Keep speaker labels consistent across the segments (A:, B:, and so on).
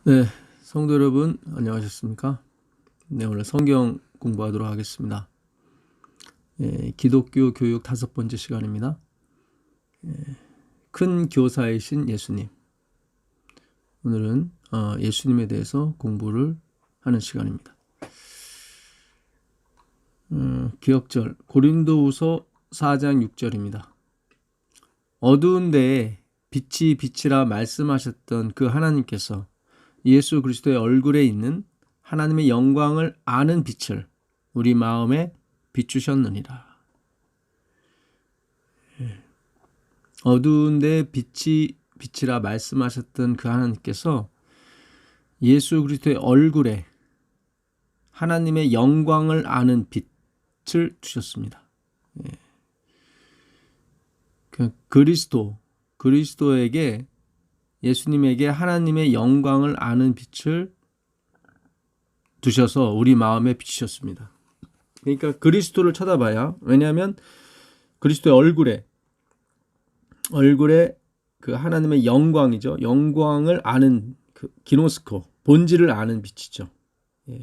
A: 네, 성도 여러분 안녕하셨습니까? 네, 오늘 성경 공부하도록 하겠습니다. 기독교 교육 5번째 시간입니다. 큰 교사이신 예수님. 오늘은 예수님에 대해서 공부를 하는 시간입니다. 기억절 고린도후서 4장 6절입니다. 어두운 데에 빛이 빛이라 말씀하셨던 그 하나님께서 예수 그리스도의 얼굴에 있는 하나님의 영광을 아는 빛을 우리 마음에 비추셨느니라. 어두운 데 빛이 빛이라 말씀하셨던 그 하나님께서 예수 그리스도의 얼굴에 하나님의 영광을 아는 빛을 주셨습니다. 그리스도에게 예수님에게 하나님의 영광을 아는 빛을 두셔서 우리 마음에 비추셨습니다. 그러니까 그리스도를 쳐다봐야, 왜냐하면 그리스도의 얼굴에 그 하나님의 영광이죠. 영광을 아는 그 기노스코, 본질을 아는 빛이죠.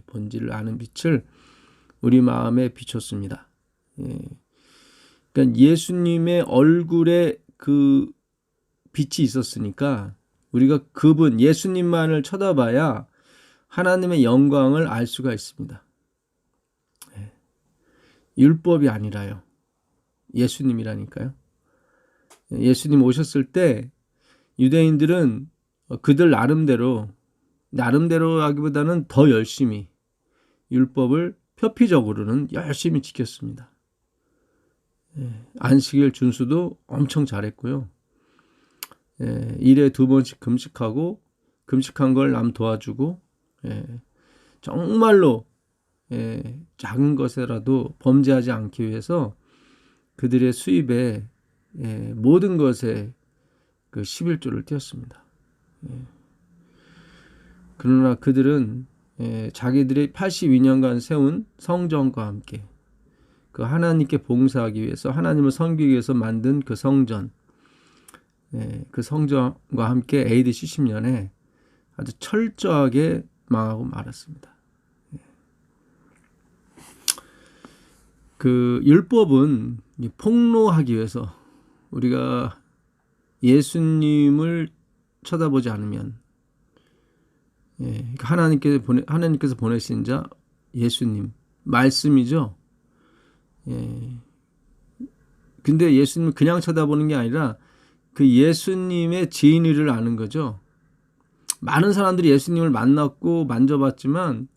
A: 본질을 아는 빛을 우리 마음에 비췄습니다. 그러니까 예수님의 얼굴에 그 빛이 있었으니까 우리가 그분 예수님만을 쳐다봐야 하나님의 영광을 알 수가 있습니다. 율법이 아니라요. 예수님이라니까요. 예수님 오셨을 때 유대인들은 그들 나름대로 하기보다는 더 열심히 율법을 표피적으로는 열심히 지켰습니다. 안식일 준수도 엄청 잘했고요. 일에 2번씩 금식하고 금식한 걸 남 도와주고 정말로 작은 것에라도 범죄하지 않기 위해서 그들의 수입에 모든 것에 그 11조를 띄었습니다. 그러나 그들은 자기들이 82년간 세운 성전과 함께 그 하나님께 봉사하기 위해서 하나님을 섬기기 위해서 만든 그 성전, 그 성전과 함께 AD 70년에 아주 철저하게 망하고 말았습니다. 그 율법은 폭로하기 위해서 우리가 예수님을 쳐다보지 않으면 하나님께서 보내신 자 예수님 말씀이죠. 근데 예수님을 그냥 쳐다보는 게 아니라 그 예수님의 진리를 아는 거죠. 많은 사람들이 예수님을 만났고 만져봤지만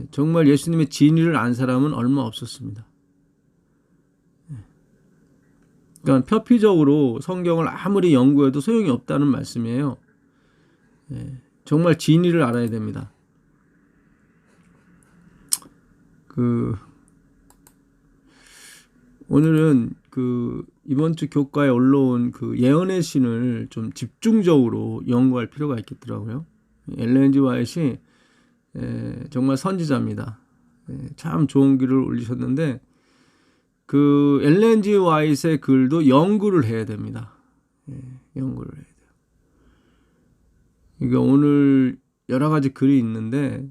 A: 정말 예수님의 진리를 안 사람은 얼마 없었습니다. 그러니까 표피적으로 성경을 아무리 연구해도 소용이 없다는 말씀이에요. 정말 진리를 알아야 됩니다. 오늘은 이번 주 교과에 올라온 그 예언의 신을 좀 집중적으로 연구할 필요가 있겠더라고요. 엘렌 G 화이트이 정말 선지자입니다. 참 좋은 글을 올리셨는데 그 엘렌 G 화이트의 글도 연구를 해야 됩니다. 연구를 해야 돼요. 그러니까 오늘 여러 가지 글이 있는데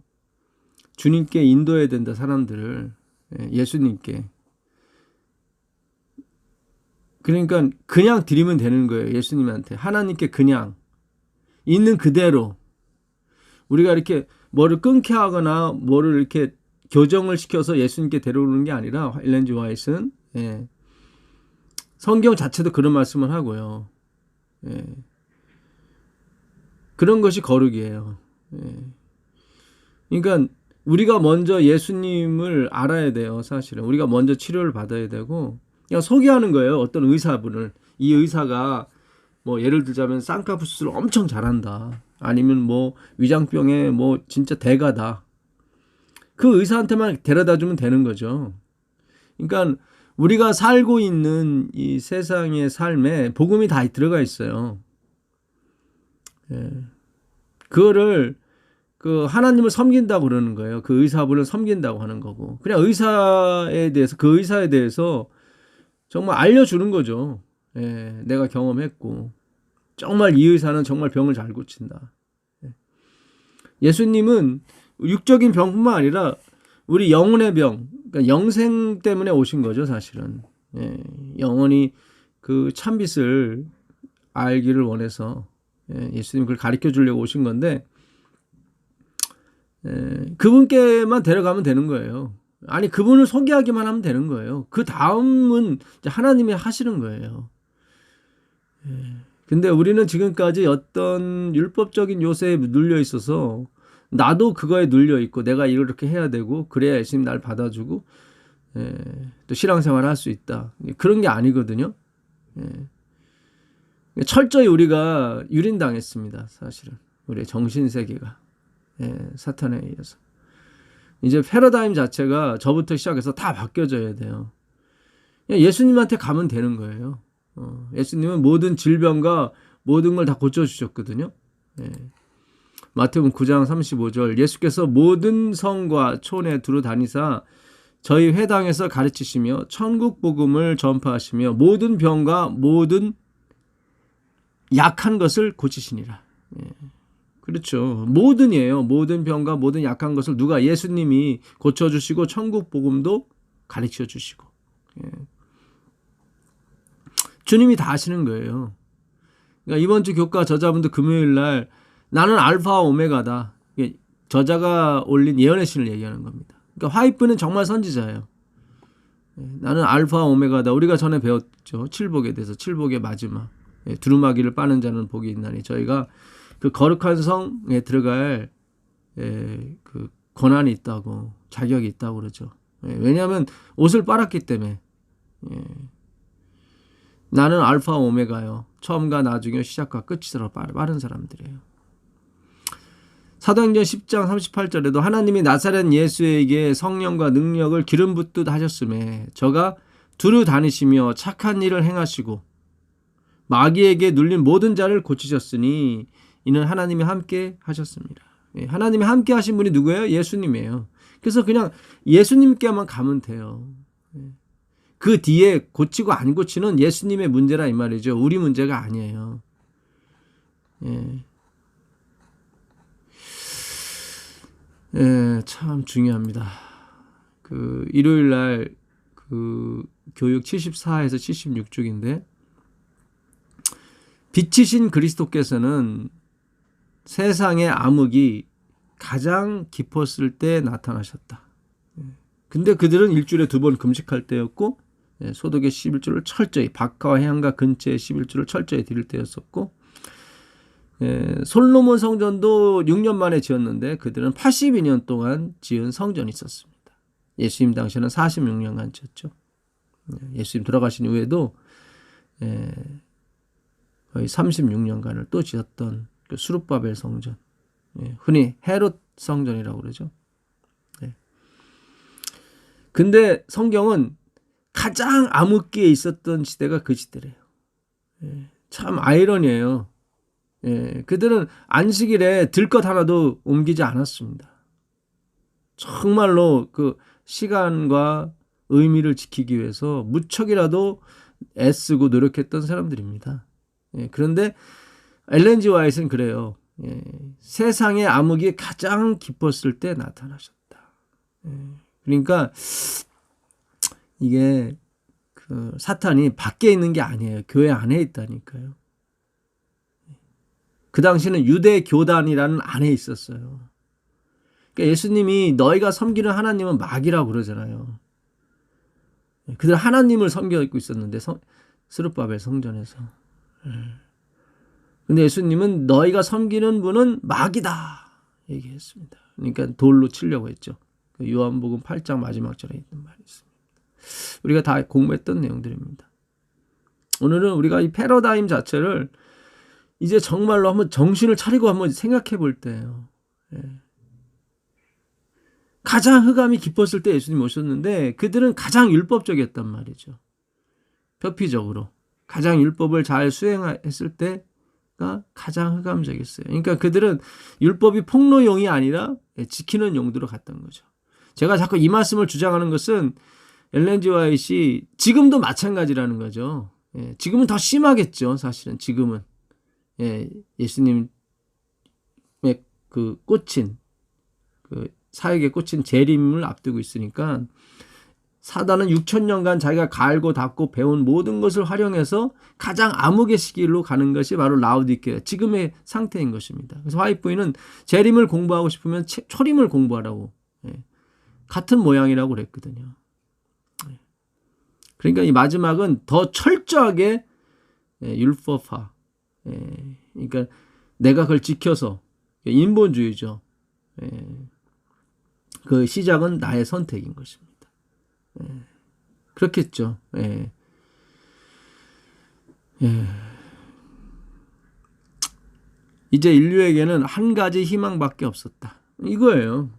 A: 주님께 인도해야 된다, 사람들을. 예수님께. 그러니까 그냥 드리면 되는 거예요. 예수님한테. 하나님께 그냥 있는 그대로. 우리가 이렇게 뭐를 끊게 하거나 뭐를 이렇게 교정을 시켜서 예수님께 데려오는 게 아니라 엘렌 G 화이트는 성경 자체도 그런 말씀을 하고요. 그런 것이 거룩이에요. 그러니까 우리가 먼저 예수님을 알아야 돼요. 사실은 우리가 먼저 치료를 받아야 되고, 그냥 소개하는 거예요. 어떤 의사분을. 이 의사가 뭐 예를 들자면 쌍꺼풀수술을 엄청 잘한다. 아니면 뭐 위장병에 뭐 진짜 대가다. 그 의사한테만 데려다 주면 되는 거죠. 그러니까 우리가 살고 있는 이 세상의 삶에 복음이 다 들어가 있어요. 그거를 그 하나님을 섬긴다고 그러는 거예요. 그 의사분을 섬긴다고 하는 거고. 그냥 그 의사에 대해서 정말 알려주는 거죠. 내가 경험했고 정말 이 의사는 정말 병을 잘 고친다. 예수님은 육적인 병뿐만 아니라 우리 영혼의 병, 그러니까 영생 때문에 오신 거죠, 사실은. 예, 영혼이 그 참빛을 알기를 원해서 예수님 그걸 가르쳐 주려고 오신 건데 그분께만 데려가면 되는 거예요. 아니 그분을 소개하기만 하면 되는 거예요. 그 다음은 하나님이 하시는 거예요. 근데 우리는 지금까지 어떤 율법적인 요새에 눌려 있어서 나도 그거에 눌려 있고 내가 이렇게 해야 되고 그래야 예수님 날 받아주고 또 신앙생활을 할 수 있다. 그런 게 아니거든요. 철저히 우리가 유린당했습니다. 사실은 우리의 정신세계가 사탄에 의해서. 이제 패러다임 자체가 저부터 시작해서 다 바뀌어져야 돼요. 예수님한테 가면 되는 거예요. 예수님은 모든 질병과 모든 걸 다 고쳐주셨거든요. 마태복음 9장 35절 예수께서 모든 성과 촌에 두루 다니사 저희 회당에서 가르치시며 천국 복음을 전파하시며 모든 병과 모든 약한 것을 고치시니라. 그렇죠. 모든이에요. 모든 병과 모든 약한 것을 누가 예수님이 고쳐주시고 천국 복음도 가르쳐 주시고 주님이 다 하시는 거예요. 그러니까 이번 주 교과 저자분도 금요일 날 나는 알파와 오메가다. 저자가 올린 예언의 신을 얘기하는 겁니다. 그러니까 화이프는 정말 선지자예요. 나는 알파와 오메가다. 우리가 전에 배웠죠. 칠복에 대해서. 칠복의 마지막. 두루마기를 빠는 자는 복이 있나니 저희가 그 거룩한 성에 들어갈 그 권한이 있다고 자격이 있다고 그러죠. 왜냐하면 옷을 빨았기 때문에. 나는 알파 오메가요. 처음과 나중에 시작과 끝이더라 빠른 사람들이에요. 사도행전 10장 38절에도 하나님이 나사렛 예수에게 성령과 능력을 기름 붓듯 하셨음에 저가 두루 다니시며 착한 일을 행하시고 마귀에게 눌린 모든 자를 고치셨으니 이는 하나님이 함께 하셨습니다. 하나님이 함께 하신 분이 누구예요? 예수님이에요. 그래서 그냥 예수님께만 가면 돼요. 그 뒤에 고치고 안 고치는 예수님의 문제라 이 말이죠. 우리 문제가 아니에요. 참 중요합니다. 그 일요일 날 그 교육 74에서 76쪽인데 빛이신 그리스도께서는 세상의 암흑이 가장 깊었을 때 나타나셨다. 근데 그들은 일주일에 2번 금식할 때였고 소독의 11조를 철저히 박하와 해안가 근처의 11조를 철저히 드릴 때였었고 솔로몬 성전도 6년 만에 지었는데 그들은 82년 동안 지은 성전이 있었습니다. 예수님 당시에는 46년간 지었죠. 예수님 돌아가신 이후에도 거의 36년간을 또 지었던 그 수룹바벨 성전, 흔히 헤롯 성전이라고 그러죠. 근데 성경은 가장 암흑기에 있었던 시대가 그 시대래요. 참 아이러니해요. 그들은 안식일에 들것 하나도 옮기지 않았습니다. 정말로 그 시간과 의미를 지키기 위해서 무척이라도 애쓰고 노력했던 사람들입니다. 그런데 엘렌 지 화이트는 그래요. 세상의 암흑이 가장 깊었을 때 나타나셨다. 그러니까 이게 그 사탄이 밖에 있는 게 아니에요. 교회 안에 있다니까요. 그 당시는 유대 교단이라는 안에 있었어요. 그러니까 예수님이 너희가 섬기는 하나님은 마귀라고 그러잖아요. 그들 하나님을 섬기고 있었는데 스룹바벨 성전에서. 근데 예수님은 너희가 섬기는 분은 마귀다 얘기했습니다. 그러니까 돌로 치려고 했죠. 요한복음 8장 마지막 절에 있는 말이 있습니다. 우리가 다 공부했던 내용들입니다. 오늘은 우리가 이 패러다임 자체를 이제 정말로 한번 정신을 차리고 한번 생각해 볼 때예요. 가장 흑암이 깊었을 때 예수님이 오셨는데 그들은 가장 율법적이었단 말이죠. 표피적으로. 가장 율법을 잘 수행했을 때가 가장 흑암적이었어요. 그러니까 그들은 율법이 폭로용이 아니라 지키는 용도로 갔던 거죠. 제가 자꾸 이 말씀을 주장하는 것은 엘렌 지 화이트이 지금도 마찬가지라는 거죠. 지금은 더 심하겠죠. 사실은 지금은. 예수님의 그 꽂힌 그 사역에 꽂힌 재림을 앞두고 있으니까 사단은 6,000년간 자기가 갈고 닦고 배운 모든 것을 활용해서 가장 암흑의 시기로 가는 것이 바로 라오디게아 지금의 상태인 것입니다. 그래서 화이트 부인은 재림을 공부하고 싶으면 초림을 공부하라고 같은 모양이라고 그랬거든요. 그러니까 이 마지막은 더 철저하게 율법화. 그러니까 내가 그걸 지켜서 인본주의죠. 그 시작은 나의 선택인 것입니다. 그렇겠죠. 이제 인류에게는 한 가지 희망밖에 없었다. 이거예요.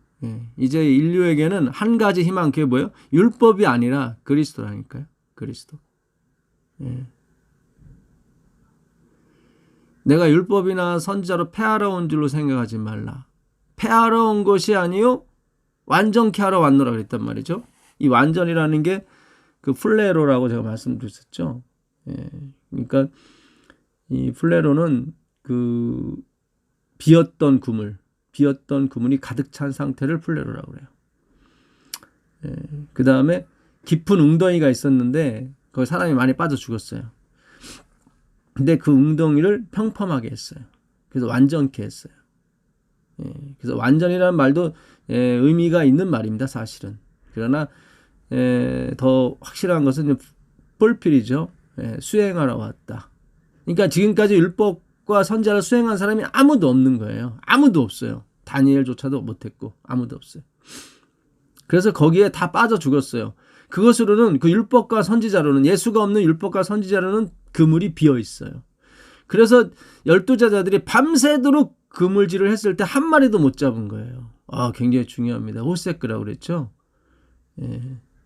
A: 이제 인류에게는 한 가지 희망, 그게 뭐예요? 율법이 아니라 그리스도라니까요. 그리스도. 내가 율법이나 선지자로 폐하러 온 줄로 생각하지 말라. 폐하러 온 것이 아니요 완전케 하러 왔노라 그랬단 말이죠. 이 완전이라는 게 그 플레로라고 제가 말씀드렸었죠. 그러니까 이 플레로는 그 비었던 그물이 가득 찬 상태를 플레로라고 그래요. 그 다음에 깊은 웅덩이가 있었는데 거기 사람이 많이 빠져 죽었어요. 근데 그 웅덩이를 평범하게 했어요. 그래서 완전케 했어요. 그래서 완전이라는 말도 의미가 있는 말입니다, 사실은. 그러나 더 확실한 것은 뿔필이죠. 수행하러 왔다. 그러니까 지금까지 율법과 선지자를 수행한 사람이 아무도 없는 거예요. 아무도 없어요. 다니엘조차도 못했고 아무도 없어요. 그래서 거기에 다 빠져 죽었어요. 그것으로는 그 율법과 선지자로는 예수가 없는 율법과 선지자로는 그물이 비어 있어요. 그래서 12제자들이 밤새도록 그물질을 했을 때 한 마리도 못 잡은 거예요. 굉장히 중요합니다. 호세크라고 그랬죠.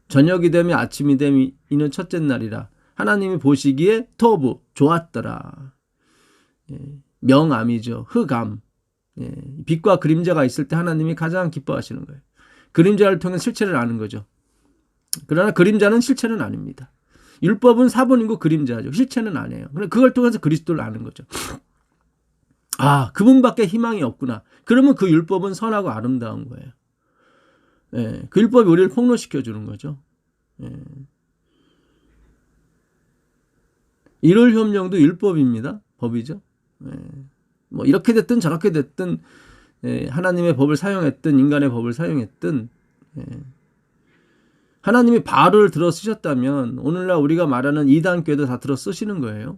A: 저녁이 되면 아침이 되면 이는 첫째 날이라. 하나님이 보시기에 토부 좋았더라. 명암이죠. 흑암. 빛과 그림자가 있을 때 하나님이 가장 기뻐하시는 거예요. 그림자를 통해 실체를 아는 거죠. 그러나 그림자는 실체는 아닙니다. 율법은 사본이고 그림자죠. 실체는 아니에요. 그걸 통해서 그리스도를 아는 거죠. 그분밖에 희망이 없구나. 그러면 그 율법은 선하고 아름다운 거예요. 그 율법이 우리를 폭로시켜 주는 거죠. 일월 협령도 율법입니다. 법이죠. 뭐 이렇게 됐든 저렇게 됐든 하나님의 법을 사용했든 인간의 법을 사용했든 하나님이 바로를 들어 쓰셨다면 오늘날 우리가 말하는 이단교도 다 들어 쓰시는 거예요.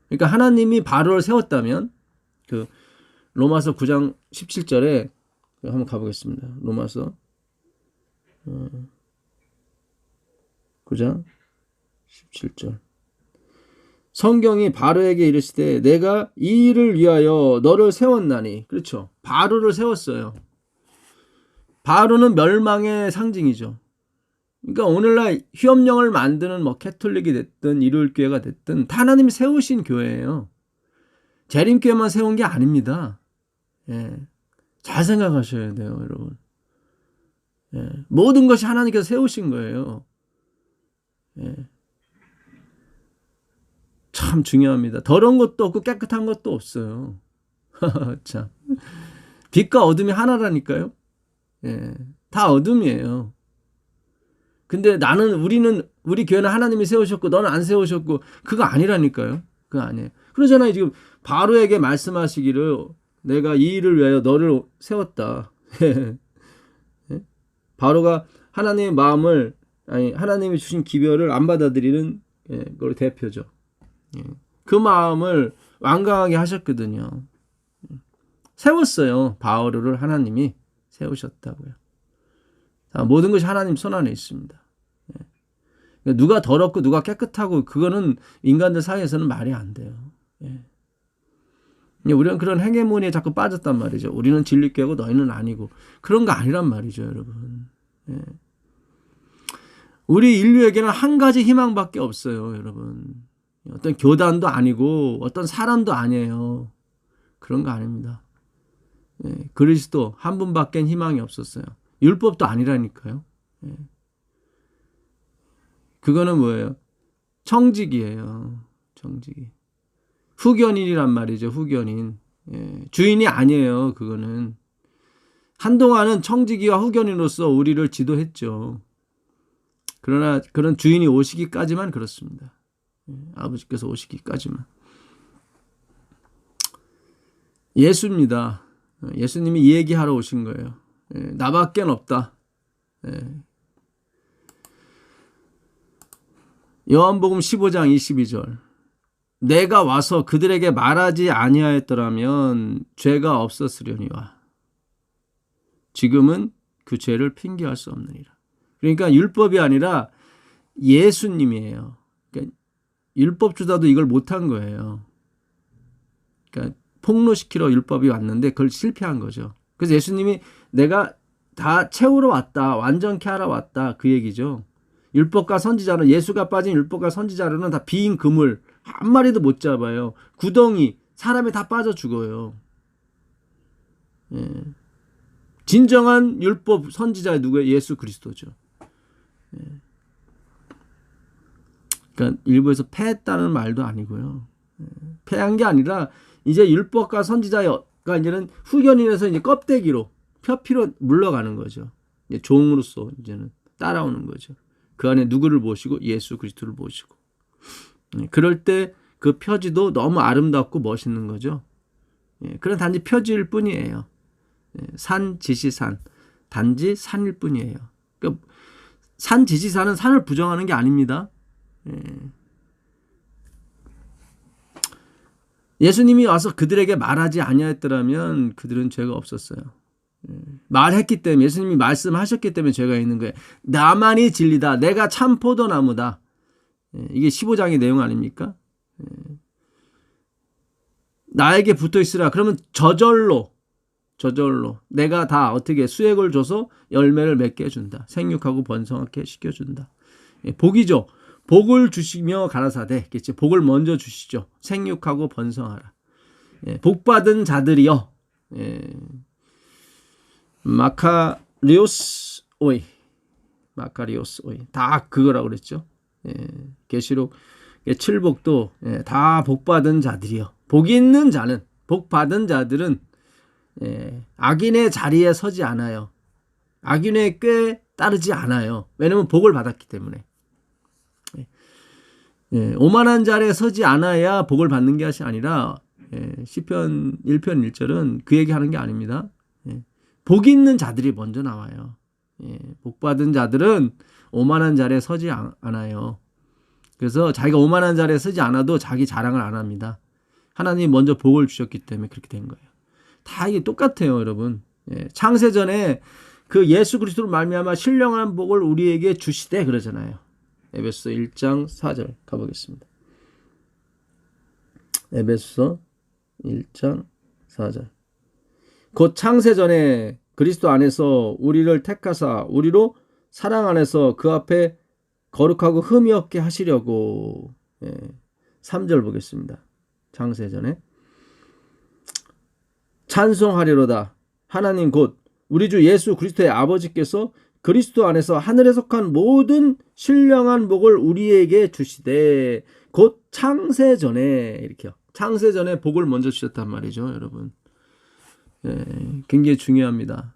A: 그러니까 하나님이 바로를 세웠다면 그 로마서 9장 17절에 한번 가보겠습니다. 로마서 9장 17절. 성경이 바로에게 이르시되 내가 이 일을 위하여 너를 세웠나니. 그렇죠. 바로를 세웠어요. 바로는 멸망의 상징이죠. 그러니까 오늘날 휴업령을 만드는 뭐 캐톨릭이 됐든 이룰교회가 됐든 다 하나님이 세우신 교회예요. 재림교회만 세운 게 아닙니다. 잘 생각하셔야 돼요, 여러분. 모든 것이 하나님께서 세우신 거예요. 참 중요합니다. 더러운 것도 없고 깨끗한 것도 없어요. 참. 빛과 어둠이 하나라니까요. 다 어둠이에요. 근데 우리 교회는 하나님이 세우셨고 너는 안 세우셨고 그거 아니라니까요. 그거 아니에요. 그러잖아요. 지금 바로에게 말씀하시기를 내가 이 일을 위하여 너를 세웠다. 바로가 하나님의 마음을 하나님이 주신 기별을 안 받아들이는 걸 대표죠. 그 마음을 완강하게 하셨거든요. 세웠어요. 바오르를 하나님이 세우셨다고요. 모든 것이 하나님 손 안에 있습니다. 누가 더럽고 누가 깨끗하고 그거는 인간들 사이에서는 말이 안 돼요. 우리는 그런 헤게모니에 자꾸 빠졌단 말이죠. 우리는 진리교회고 너희는 아니고 그런 거 아니란 말이죠, 여러분. 우리 인류에게는 한 가지 희망밖에 없어요, 여러분. 어떤 교단도 아니고 어떤 사람도 아니에요. 그런 거 아닙니다. 그리스도 한 분밖에 희망이 없었어요. 율법도 아니라니까요. 그거는 뭐예요? 청직이에요. 청직이. 후견인이란 말이죠. 후견인. 주인이 아니에요. 그거는 한동안은 청지기와 후견인으로서 우리를 지도했죠. 그러나 그런 주인이 오시기까지만 그렇습니다. 아버지께서 오시기까지만. 예수입니다. 예수님이 이 얘기하러 오신 거예요. 나밖에 없다. 요한복음 15장 22절. 내가 와서 그들에게 말하지 아니하였더라면 죄가 없었으려니와 지금은 그 죄를 핑계할 수 없느니라. 그러니까 율법이 아니라 예수님이에요. 그러니까 율법주자도 이걸 못한 거예요. 그러니까 폭로시키러 율법이 왔는데 그걸 실패한 거죠. 그래서 예수님이 내가 다 채우러 왔다. 완전케 하러 왔다. 그 얘기죠. 율법과 선지자는 예수가 빠진 율법과 선지자로는 다 빈 그물 한 마리도 못 잡아요. 구덩이 사람이 다 빠져 죽어요. 진정한 율법 선지자의 누구예요? 예수 그리스도죠. 그러니까 일부에서 패했다는 말도 아니고요. 패한 게 아니라 이제 율법과 선지자가 이제는 후견인에서 이제 껍데기로 표피로 물러가는 거죠. 이제 종으로서 이제는 따라오는 거죠. 그 안에 누구를 모시고 예수 그리스도를 모시고. 그럴 때 그 표지도 너무 아름답고 멋있는 거죠. 그런 단지 표지일 뿐이에요. 산 지시산 단지 산일 뿐이에요. 그러니까 산 지시산은 산을 부정하는 게 아닙니다. 예수님이 와서 그들에게 말하지 아니하였더라면 그들은 죄가 없었어요. 말했기 때문에 예수님이 말씀하셨기 때문에 죄가 있는 거예요. 나만이 진리다. 내가 참 포도나무다. 이게 15장의 내용 아닙니까? 나에게 붙어 있으라. 그러면 저절로 내가 다 어떻게 수액을 줘서 열매를 맺게 해준다. 생육하고 번성하게 시켜준다. 복이죠. 복을 주시며 가라사대. 복을 먼저 주시죠. 생육하고 번성하라. 복받은 자들이여. 마카리오스 오이. 다 그거라고 그랬죠. 계시록 7복도 다 복받은 자들이요. 복 있는 자는, 복받은 자들은 악인의 자리에 서지 않아요. 악인의 꾀에 따르지 않아요. 왜냐하면 복을 받았기 때문에. 오만한 자리에 서지 않아야 복을 받는 게 아니라 시편 1편 1절은 그 얘기하는 게 아닙니다. 복 있는 자들이 먼저 나와요. 복받은 자들은 오만한 자리에 서지 않아요. 그래서 자기가 오만한 자리에 서지 않아도 자기 자랑을 안 합니다. 하나님이 먼저 복을 주셨기 때문에 그렇게 된 거예요. 다 이게 똑같아요, 여러분. 창세전에 그 예수 그리스도로 말미암아 신령한 복을 우리에게 주시되 그러잖아요. 에베소 1장 4절 가보겠습니다. 에베소 1장 4절. 곧 창세전에 그리스도 안에서 우리를 택하사 우리로 사랑 안에서 그 앞에 거룩하고 흠이 없게 하시려고. 3절 보겠습니다. 창세전에 찬송하리로다. 하나님 곧 우리 주 예수 그리스도의 아버지께서 그리스도 안에서 하늘에 속한 모든 신령한 복을 우리에게 주시되 곧 창세전에 이렇게요. 창세전에 복을 먼저 주셨단 말이죠, 여러분. 굉장히 중요합니다.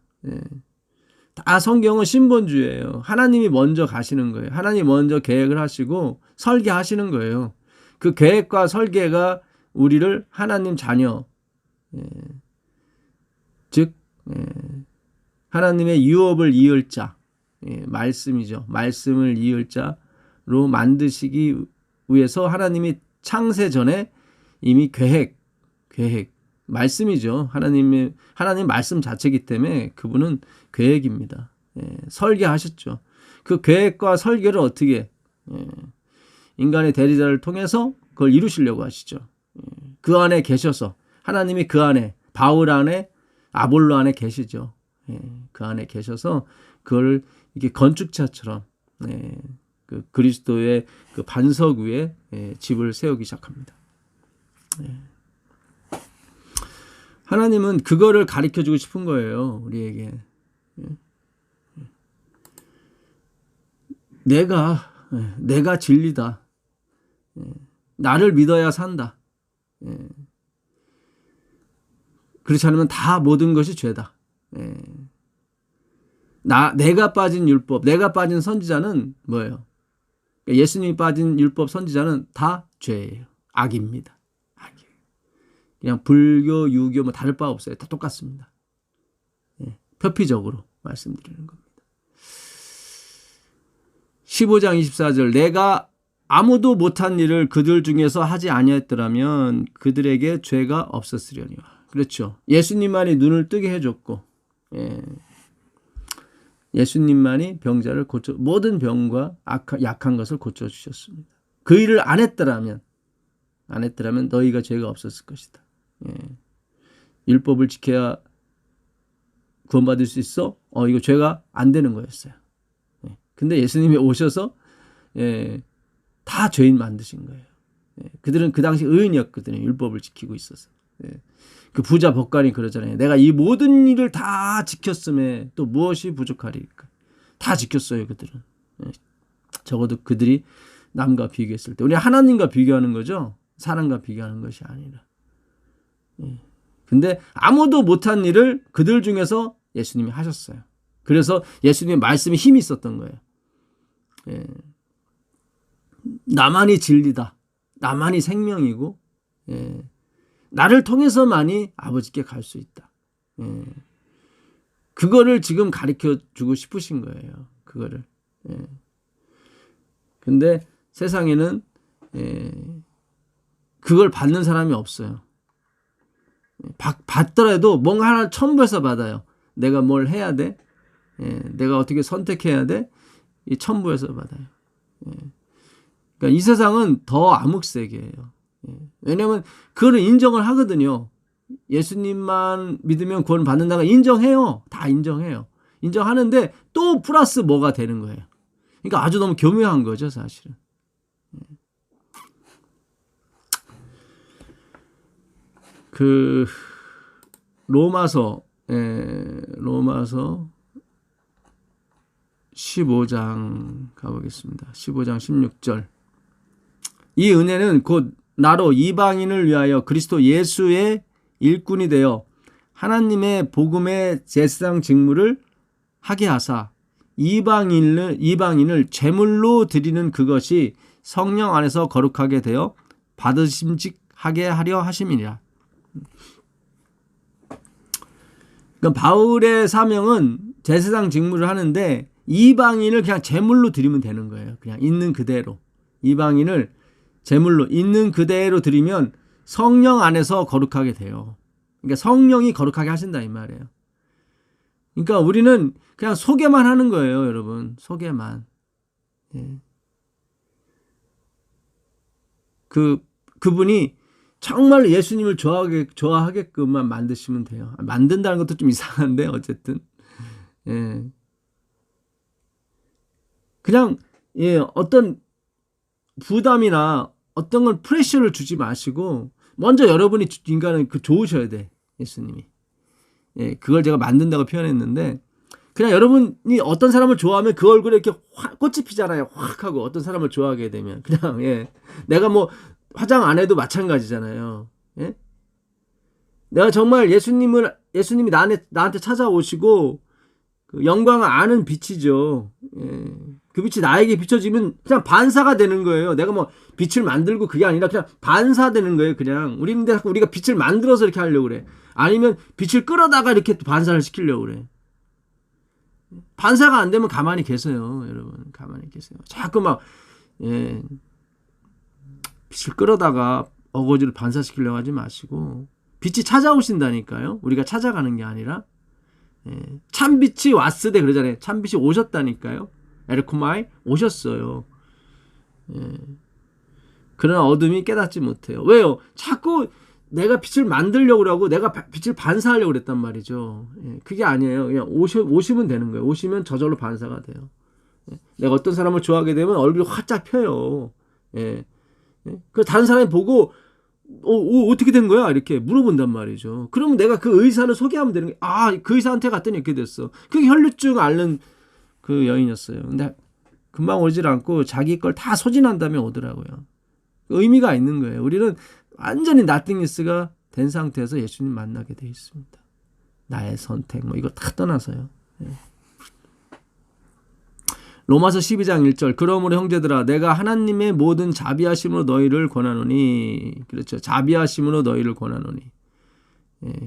A: 다 성경은 신본주의예요. 하나님이 먼저 가시는 거예요. 하나님이 먼저 계획을 하시고 설계하시는 거예요. 그 계획과 설계가 우리를 하나님 자녀, 즉 하나님의 유업을 이을 자, 말씀이죠. 말씀을 이을 자로 만드시기 위해서 하나님이 창세 전에 이미 계획, 말씀이죠. 하나님 말씀 자체이기 때문에 그분은 계획입니다. 설계하셨죠. 그 계획과 설계를 어떻게 인간의 대리자를 통해서 그걸 이루시려고 하시죠. 그 안에 계셔서 하나님이 그 안에 바울 안에 아볼로 안에 계시죠. 그 안에 계셔서 그걸 이게 건축자처럼 그 그리스도의 그 반석 위에 집을 세우기 시작합니다. 하나님은 그거를 가르쳐주고 싶은 거예요. 우리에게. 내가 진리다. 나를 믿어야 산다. 그렇지 않으면 다 모든 것이 죄다. 예. 내가 빠진 율법, 내가 빠진 선지자는 뭐예요? 예수님이 빠진 율법 선지자는 다 죄예요. 악입니다. 악이에요. 그냥 불교, 유교 뭐 다를 바 없어요. 다 똑같습니다. 예. 표피적으로 말씀드리는 겁니다. 15장 24절 내가 아무도 못한 일을 그들 중에서 하지 아니했더라면 그들에게 죄가 없었으려니와. 그렇죠. 예수님만이 눈을 뜨게 해줬고 예수님만이 병자를 모든 병과 약한 것을 고쳐주셨습니다. 그 일을 안 했더라면 너희가 죄가 없었을 것이다. 율법을 지켜야 구원받을 수 있어? 이거 죄가 안 되는 거였어요. 근데 예수님이 오셔서 다 죄인 만드신 거예요. 그들은 그 당시 의인이었거든요. 율법을 지키고 있어서. 그 부자 법관이 그러잖아요. 내가 이 모든 일을 다 지켰음에 또 무엇이 부족하리까? 다 지켰어요, 그들은. 적어도 그들이 남과 비교했을 때. 우리 하나님과 비교하는 거죠. 사람과 비교하는 것이 아니라. 근데 아무도 못한 일을 그들 중에서 예수님이 하셨어요. 그래서 예수님의 말씀에 힘이 있었던 거예요. 나만이 진리다. 나만이 생명이고 나를 통해서만이 아버지께 갈 수 있다. 그거를 지금 가르쳐주고 싶으신 거예요. 그거를. 근데 세상에는 그걸 받는 사람이 없어요. 받더라도 뭔가 하나 첨부해서 받아요. 내가 뭘 해야 돼? 내가 어떻게 선택해야 돼? 이 첨부해서 받아요. 그러니까 이 세상은 더 암흑세계예요. 왜냐하면 그걸 인정을 하거든요. 예수님만 믿으면 구원 받는다가 인정해요. 다 인정해요. 인정하는데 또 플러스 뭐가 되는 거예요. 그러니까 아주 너무 교묘한 거죠, 사실은. 그 로마서 15장 가보겠습니다. 15장 16절. 이 은혜는 곧 나로 이방인을 위하여 그리스도 예수의 일꾼이 되어 하나님의 복음의 제사장 직무를 하게 하사 이방인을 제물로 드리는 그것이 성령 안에서 거룩하게 되어 받으심직하게 하려 하심이니라. 그러니까 바울의 사명은 제사장 직무를 하는데 이방인을 그냥 제물로 드리면 되는 거예요. 그냥 있는 그대로. 이방인을 제물로 있는 그대로 드리면 성령 안에서 거룩하게 돼요. 그러니까 성령이 거룩하게 하신다 이 말이에요. 그러니까 우리는 그냥 소개만 하는 거예요, 여러분. 소개만. 그분이 정말 예수님을 좋아하게끔만 만드시면 돼요. 만든다는 것도 좀 이상한데 어쨌든. 그냥 어떤 부담이나 어떤 걸 프레셔를 주지 마시고 먼저 여러분이 인간은 좋으셔야 돼. 예수님이. 그걸 제가 만든다고 표현했는데 그냥 여러분이 어떤 사람을 좋아하면 그 얼굴에 이렇게 꽃이 피잖아요. 확 하고 어떤 사람을 좋아하게 되면 그냥 내가 뭐 화장 안 해도 마찬가지잖아요. 내가 정말 예수님이 나한테 찾아오시고 그 영광을 아는 빛이죠. 그 빛이 나에게 비춰지면 그냥 반사가 되는 거예요. 내가 뭐 빛을 만들고 그게 아니라 그냥 반사되는 거예요. 그냥 우리가 빛을 만들어서 이렇게 하려고 그래. 아니면 빛을 끌어다가 이렇게 반사를 시키려고 그래. 반사가 안 되면 가만히 계세요, 여러분. 가만히 계세요. 자꾸 막 빛을 끌어다가 어거지를 반사시키려고 하지 마시고 빛이 찾아오신다니까요. 우리가 찾아가는 게 아니라 참빛이 왔으되 그러잖아요. 참빛이 오셨다니까요. 에르코마이 오셨어요. 그러나 어둠이 깨닫지 못해요. 왜요? 자꾸 내가 빛을 만들려고 하고 내가 빛을 반사하려고 그랬단 말이죠. 그게 아니에요. 그냥 오시면 되는 거예요. 오시면 저절로 반사가 돼요. 내가 어떤 사람을 좋아하게 되면 얼굴이 활짝 펴요. 그 다른 사람이 보고 어떻게 된 거야? 이렇게 물어본단 말이죠. 그러면 내가 그 의사를 소개하면 되는 거예요. 그 의사한테 갔더니 이렇게 됐어. 그게 혈류증 앓는 그 여인이었어요. 근데 금방 오질 않고 자기 걸 다 소진한 다음에 오더라고요. 의미가 있는 거예요. 우리는 완전히 나띵니스가 된 상태에서 예수님 만나게 돼 있습니다. 나의 선택 뭐 이거 다 떠나서요. 로마서 12장 1절 그러므로 형제들아 내가 하나님의 모든 자비하심으로 너희를 권하노니 그렇죠. 자비하심으로 너희를 권하노니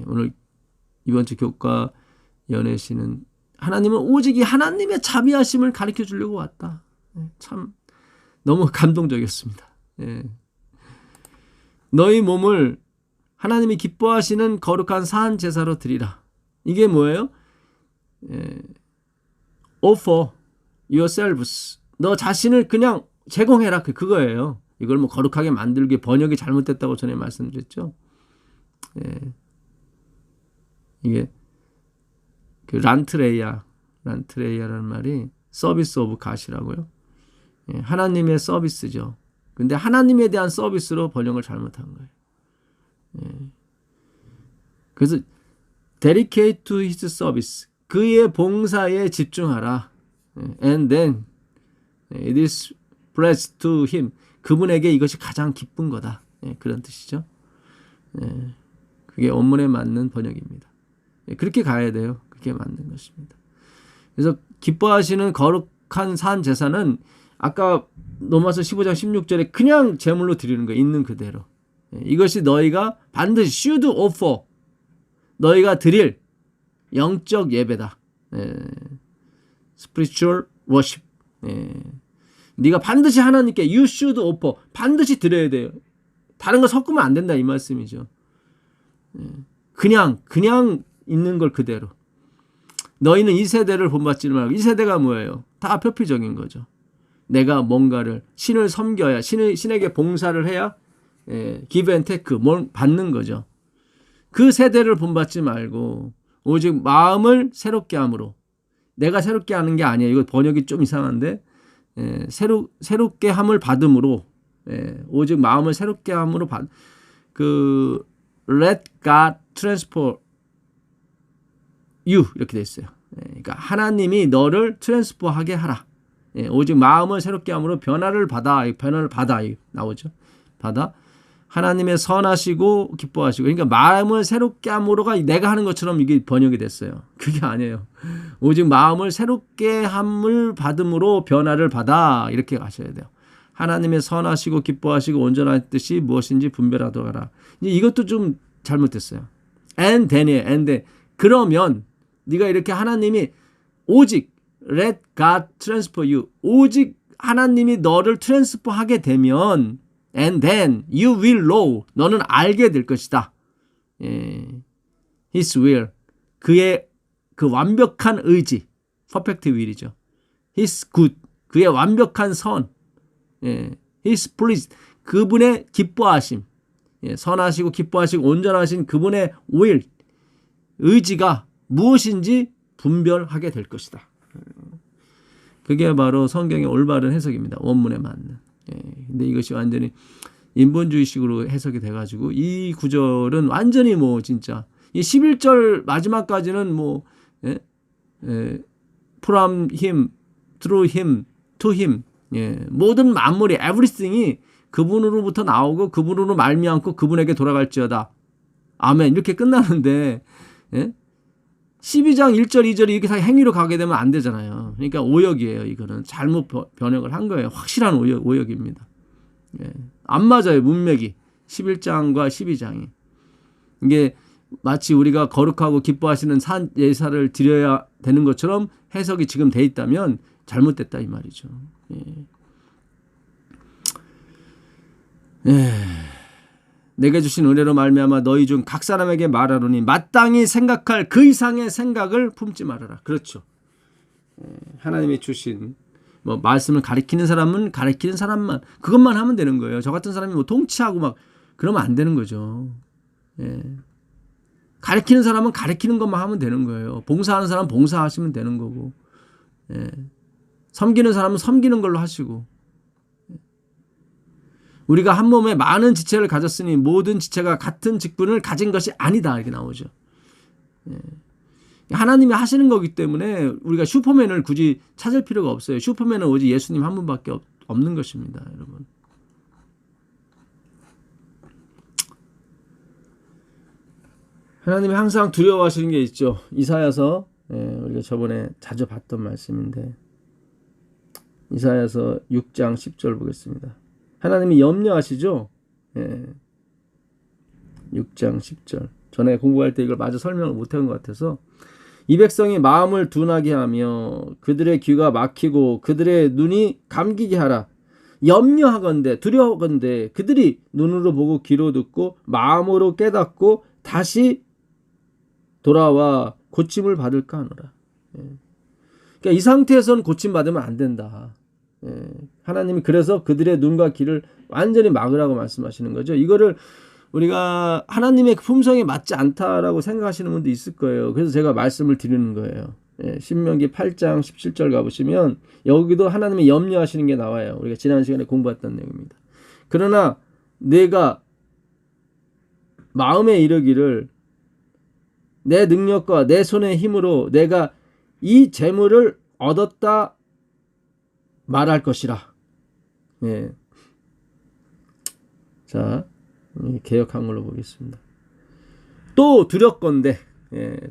A: 오늘 이번 주 교과 연애시는 하나님은 오직 이 하나님의 자비하심을 가르쳐 주려고 왔다. 참 너무 감동적이었습니다. 너희 몸을 하나님이 기뻐하시는 거룩한 산 제사로 드리라. 이게 뭐예요? offer yourselves. 너 자신을 그냥 제공해라. 그거예요. 이걸 뭐 거룩하게 만들기 번역이 잘못됐다고 전에 말씀드렸죠. 이게 그 란트레이아라는 말이 서비스 오브 갓이라고요. 하나님의 서비스죠. 근데 하나님에 대한 서비스로 번역을 잘못한 거예요. 그래서 dedicate to his service. 그의 봉사에 집중하라. And then it is blessed to him. 그분에게 이것이 가장 기쁜 거다. 그런 뜻이죠. 그게 원문에 맞는 번역입니다. 그렇게 가야 돼요. 그게 맞는 것입니다. 그래서 기뻐하시는 거룩한 산 제사는 아까 로마서 15장 16절에 그냥 제물로 드리는 거예요. 있는 그대로. 이것이 너희가 반드시 should offer. 너희가 드릴 영적 예배다. spiritual worship. 네가 반드시 하나님께 you should offer. 반드시 드려야 돼요. 다른 거 섞으면 안 된다 이 말씀이죠. 그냥 있는 걸 그대로. 너희는 이 세대를 본받지 말고. 이 세대가 뭐예요? 다 표피적인 거죠. 내가 뭔가를 신을 섬겨야 신에게 봉사를 해야 give and take 뭘 받는 거죠. 그 세대를 본받지 말고 오직 마음을 새롭게 함으로. 내가 새롭게 하는 게 아니에요. 이거 번역이 좀 이상한데 새롭게 함을 받음으로 오직 마음을 새롭게 함으로 let God transform you 이렇게 돼 있어요. 그러니까 하나님이 너를 트랜스포하게 하라. 오직 마음을 새롭게 함으로 변화를 받아 나오죠. 받아 하나님의 선하시고 기뻐하시고 그러니까 마음을 새롭게 함으로가 내가 하는 것처럼 이게 번역이 됐어요. 그게 아니에요. 오직 마음을 새롭게 함을 받음으로 변화를 받아 이렇게 가셔야 돼요. 하나님의 선하시고 기뻐하시고 온전한 뜻이 무엇인지 분별하도록 하라. 이것도 좀 잘못됐어요. and then 그러면 네가 이렇게 하나님이 오직 let God transfer you 오직 하나님이 너를 트랜스포하게 되면 and then you will know 너는 알게 될 것이다. His will 그의 그 완벽한 의지 perfect will이죠. His good 그의 완벽한 선 His pleased 그분의 기뻐하심 선하시고 기뻐하시고 온전하신 그분의 will 의지가 무엇인지 분별하게 될 것이다. 그게 바로 성경의 올바른 해석입니다. 원문에 맞는. 근데 이것이 완전히 인본주의식으로 해석이 돼가지고 이 구절은 완전히 뭐 진짜 이 11절 마지막까지는 뭐 from him, through him, to him 모든 만물이 everything이 그분으로부터 나오고 그분으로 말미암고 그분에게 돌아갈지어다. 아멘 이렇게 끝나는데 12장 1절 2절이 이렇게 다 행위로 가게 되면 안 되잖아요. 그러니까 오역이에요. 이거는 잘못 번역을 한 거예요. 확실한 오역입니다. 안 맞아요. 문맥이 11장과 12장이. 이게 마치 우리가 거룩하고 기뻐하시는 산 예사를 드려야 되는 것처럼 해석이 지금 돼 있다면 잘못됐다 이 말이죠. 내게 주신 은혜로 말미암아 너희 중 각 사람에게 말하노니 마땅히 생각할 그 이상의 생각을 품지 말아라. 그렇죠. 하나님이 주신 뭐 말씀을 가리키는 사람은 가리키는 사람만 그것만 하면 되는 거예요. 저 같은 사람이 뭐 통치하고 막 그러면 안 되는 거죠. 가리키는 사람은 가리키는 것만 하면 되는 거예요. 봉사하는 사람은 봉사하시면 되는 거고 섬기는 사람은 섬기는 걸로 하시고 우리가 한 몸에 많은 지체를 가졌으니 모든 지체가 같은 직분을 가진 것이 아니다. 이렇게 나오죠. 하나님이 하시는 거기 때문에 우리가 슈퍼맨을 굳이 찾을 필요가 없어요. 슈퍼맨은 오직 예수님 한 분밖에 없는 것입니다. 여러분. 하나님이 항상 두려워하시는 게 있죠. 이사야서, 우리가 저번에 자주 봤던 말씀인데 이사야서 6장 10절 보겠습니다. 하나님이 염려하시죠. 6장 10절. 전에 공부할 때 이걸 마저 설명을 못한 것 같아서, 이 백성이 마음을 둔하게 하며 그들의 귀가 막히고 그들의 눈이 감기게 하라. 염려하건대 두려워건대 그들이 눈으로 보고 귀로 듣고 마음으로 깨닫고 다시 돌아와 고침을 받을까 하노라. 그러니까 이 상태에서는 고침 받으면 안 된다. 하나님이 그래서 그들의 눈과 귀를 완전히 막으라고 말씀하시는 거죠. 이거를 우리가 하나님의 품성에 맞지 않다라고 생각하시는 분도 있을 거예요. 그래서 제가 말씀을 드리는 거예요. 신명기 8장 17절 가보시면 여기도 하나님이 염려하시는 게 나와요. 우리가 지난 시간에 공부했던 내용입니다. 그러나 내가 마음에 이르기를 내 능력과 내 손의 힘으로 내가 이 재물을 얻었다 말할 것이라. 자, 개역 한글로 보겠습니다. 또 두렵건대,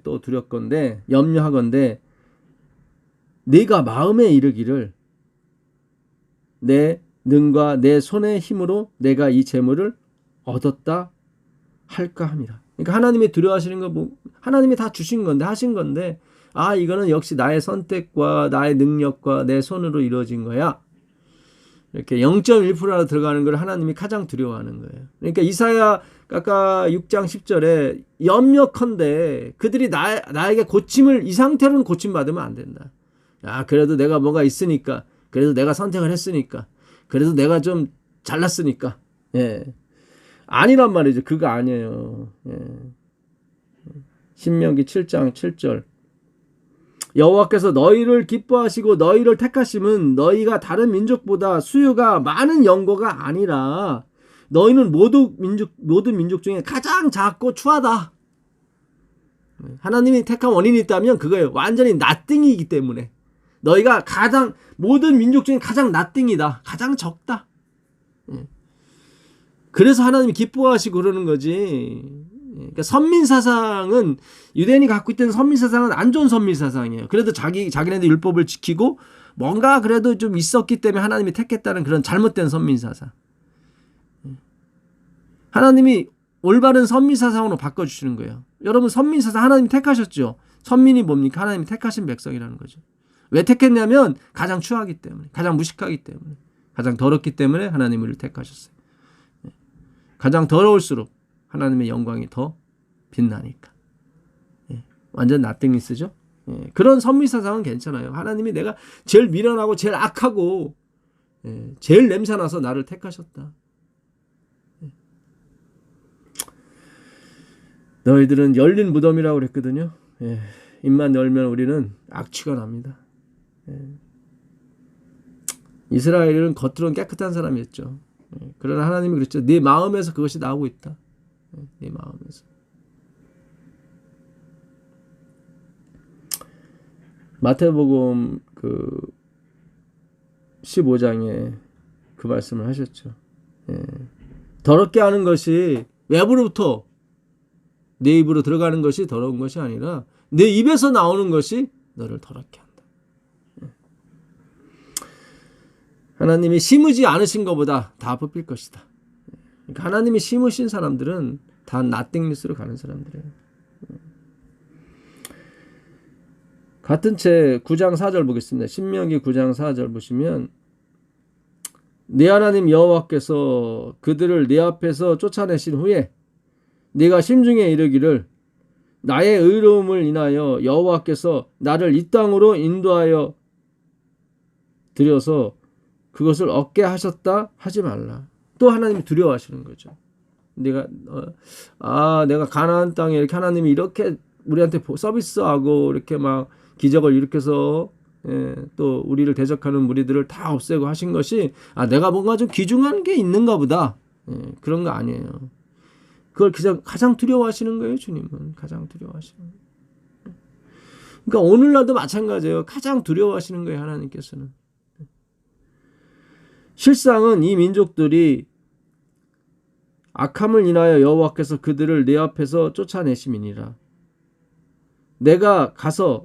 A: 또 두렵건대, 염려하건대, 네가 마음에 이르기를 내 능과 내 손의 힘으로 내가 이 재물을 얻었다 할까 함이라. 그러니까 하나님이 두려워하시는 거, 뭐 하나님이 다 주신 건데, 하신 건데, 아, 이거는 역시 나의 선택과 나의 능력과 내 손으로 이루어진 거야. 이렇게 0.1%라도 들어가는 걸 하나님이 가장 두려워하는 거예요. 그러니까 이사야 아까 6장 10절에 염려컨대 그들이 나에게 고침을, 이 상태로는 고침받으면 안 된다. 야, 그래도 내가 뭐가 있으니까, 그래도 내가 선택을 했으니까, 그래도 내가 좀 잘났으니까. 아니란 말이죠. 그거 아니에요. 신명기 7장 7절. 여호와께서 너희를 기뻐하시고 너희를 택하심은 너희가 다른 민족보다 수요가 많은 연고가 아니라 너희는 모든 민족 중에 가장 작고 추하다. 하나님이 택한 원인이 있다면 그거예요. 완전히 나띵이기 때문에. 너희가 모든 민족 중에 가장 나띵이다. 가장 적다. 그래서 하나님이 기뻐하시고 그러는 거지. 그러니까 선민사상은, 유대인이 갖고 있던 선민사상은 안 좋은 선민사상이에요. 그래도 자기네들 율법을 지키고 뭔가 그래도 좀 있었기 때문에 하나님이 택했다는 그런 잘못된 선민사상. 하나님이 올바른 선민사상으로 바꿔주시는 거예요. 여러분, 선민사상 하나님이 택하셨죠. 선민이 뭡니까? 하나님이 택하신 백성이라는 거죠. 왜 택했냐면 가장 추하기 때문에, 가장 무식하기 때문에, 가장 더럽기 때문에 하나님을 택하셨어요. 가장 더러울수록 하나님의 영광이 더 빛나니까. 완전 나띵리스죠. 그런 선미사상은 괜찮아요. 하나님이 내가 제일 미련하고 제일 악하고 제일 냄새나서 나를 택하셨다. 너희들은 열린 무덤이라고 그랬거든요. 입만 열면 우리는 악취가 납니다. 이스라엘은 겉으로는 깨끗한 사람이었죠. 그러나 하나님이 그랬죠. 네 마음에서 그것이 나오고 있다. 네 마음에서. 마태복음 15장에 그 말씀을 하셨죠. 더럽게 하는 것이 외부로부터 내 입으로 들어가는 것이 더러운 것이 아니라 내 입에서 나오는 것이 너를 더럽게 한다. 하나님이 심으지 않으신 것보다 다 뽑힐 것이다. 그러니까 하나님이 심으신 사람들은 다 나띵리스로 가는 사람들이에요. 같은 책 9장 4절 보겠습니다. 신명기 9장 4절 보시면, 네 하나님 여호와께서 그들을 네 앞에서 쫓아내신 후에 네가 심중에 이르기를 나의 의로움을 인하여 여호와께서 나를 이 땅으로 인도하여 들여서 그것을 얻게 하셨다 하지 말라. 또 하나님이 두려워하시는 거죠. 내가 가나안 땅에 이렇게 하나님이 이렇게 우리한테 서비스하고 이렇게 막 기적을 일으켜서 또 우리를 대적하는 무리들을 다 없애고 하신 것이 내가 뭔가 좀 귀중한 게 있는가 보다. 그런 거 아니에요. 그걸 가장 두려워하시는 거예요. 주님은 가장 두려워하시는 거예요. 그러니까 오늘날도 마찬가지예요. 가장 두려워하시는 거예요. 하나님께서는. 실상은 이 민족들이 악함을 인하여 여호와께서 그들을 내 앞에서 쫓아내심이니라. 내가 가서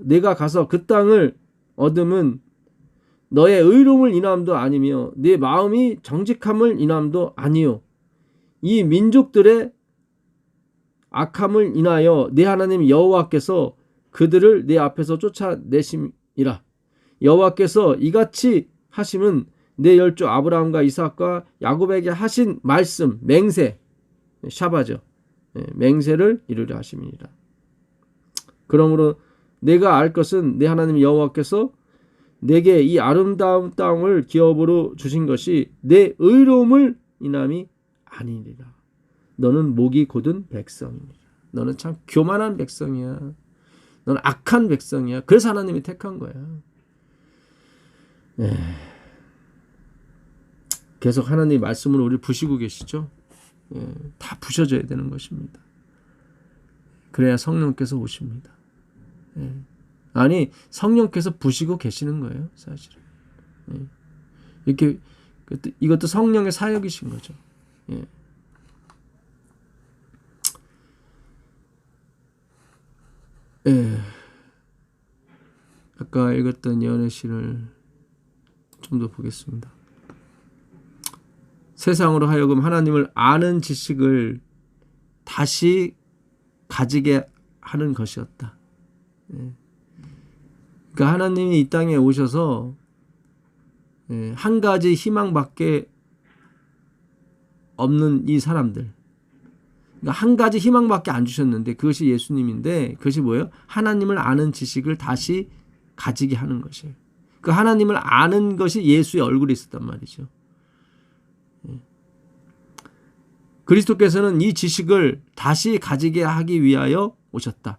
A: 그 땅을 얻음은 너의 의로움을 인함도 아니며 네 마음이 정직함을 인함도 아니요 이 민족들의 악함을 인하여 네 하나님 여호와께서 그들을 내 앞에서 쫓아내심이라. 여호와께서 이같이 하심은 내 열조 아브라함과 이삭과 야곱에게 하신 말씀, 맹세, 샤바죠. 맹세를 이루려 하심이니라. 그러므로 내가 알 것은 내 하나님 여호와께서 내게 이 아름다운 땅을 기업으로 주신 것이 내 의로움을 인함이 아니니라. 너는 목이 곧은 백성이니라. 너는 참 교만한 백성이야. 너는 악한 백성이야. 그래서 하나님이 택한 거야. 계속 하나님의 말씀으로 우리를 부시고 계시죠. 다 부셔져야 되는 것입니다. 그래야 성령께서 오십니다. 아니 성령께서 부시고 계시는 거예요. 사실은. 이렇게 이것도 성령의 사역이신 거죠. 아까 읽었던 예언의 신을 좀 더 보겠습니다. 세상으로 하여금 하나님을 아는 지식을 다시 가지게 하는 것이었다. 그러니까 하나님이 이 땅에 오셔서 한 가지 희망밖에 없는 이 사람들, 그러니까 한 가지 희망밖에 안 주셨는데 그것이 예수님인데 그것이 뭐예요? 하나님을 아는 지식을 다시 가지게 하는 것이에요. 그 하나님을 아는 것이 예수의 얼굴에 있었단 말이죠. 그리스도께서는 이 지식을 다시 가지게 하기 위하여 오셨다.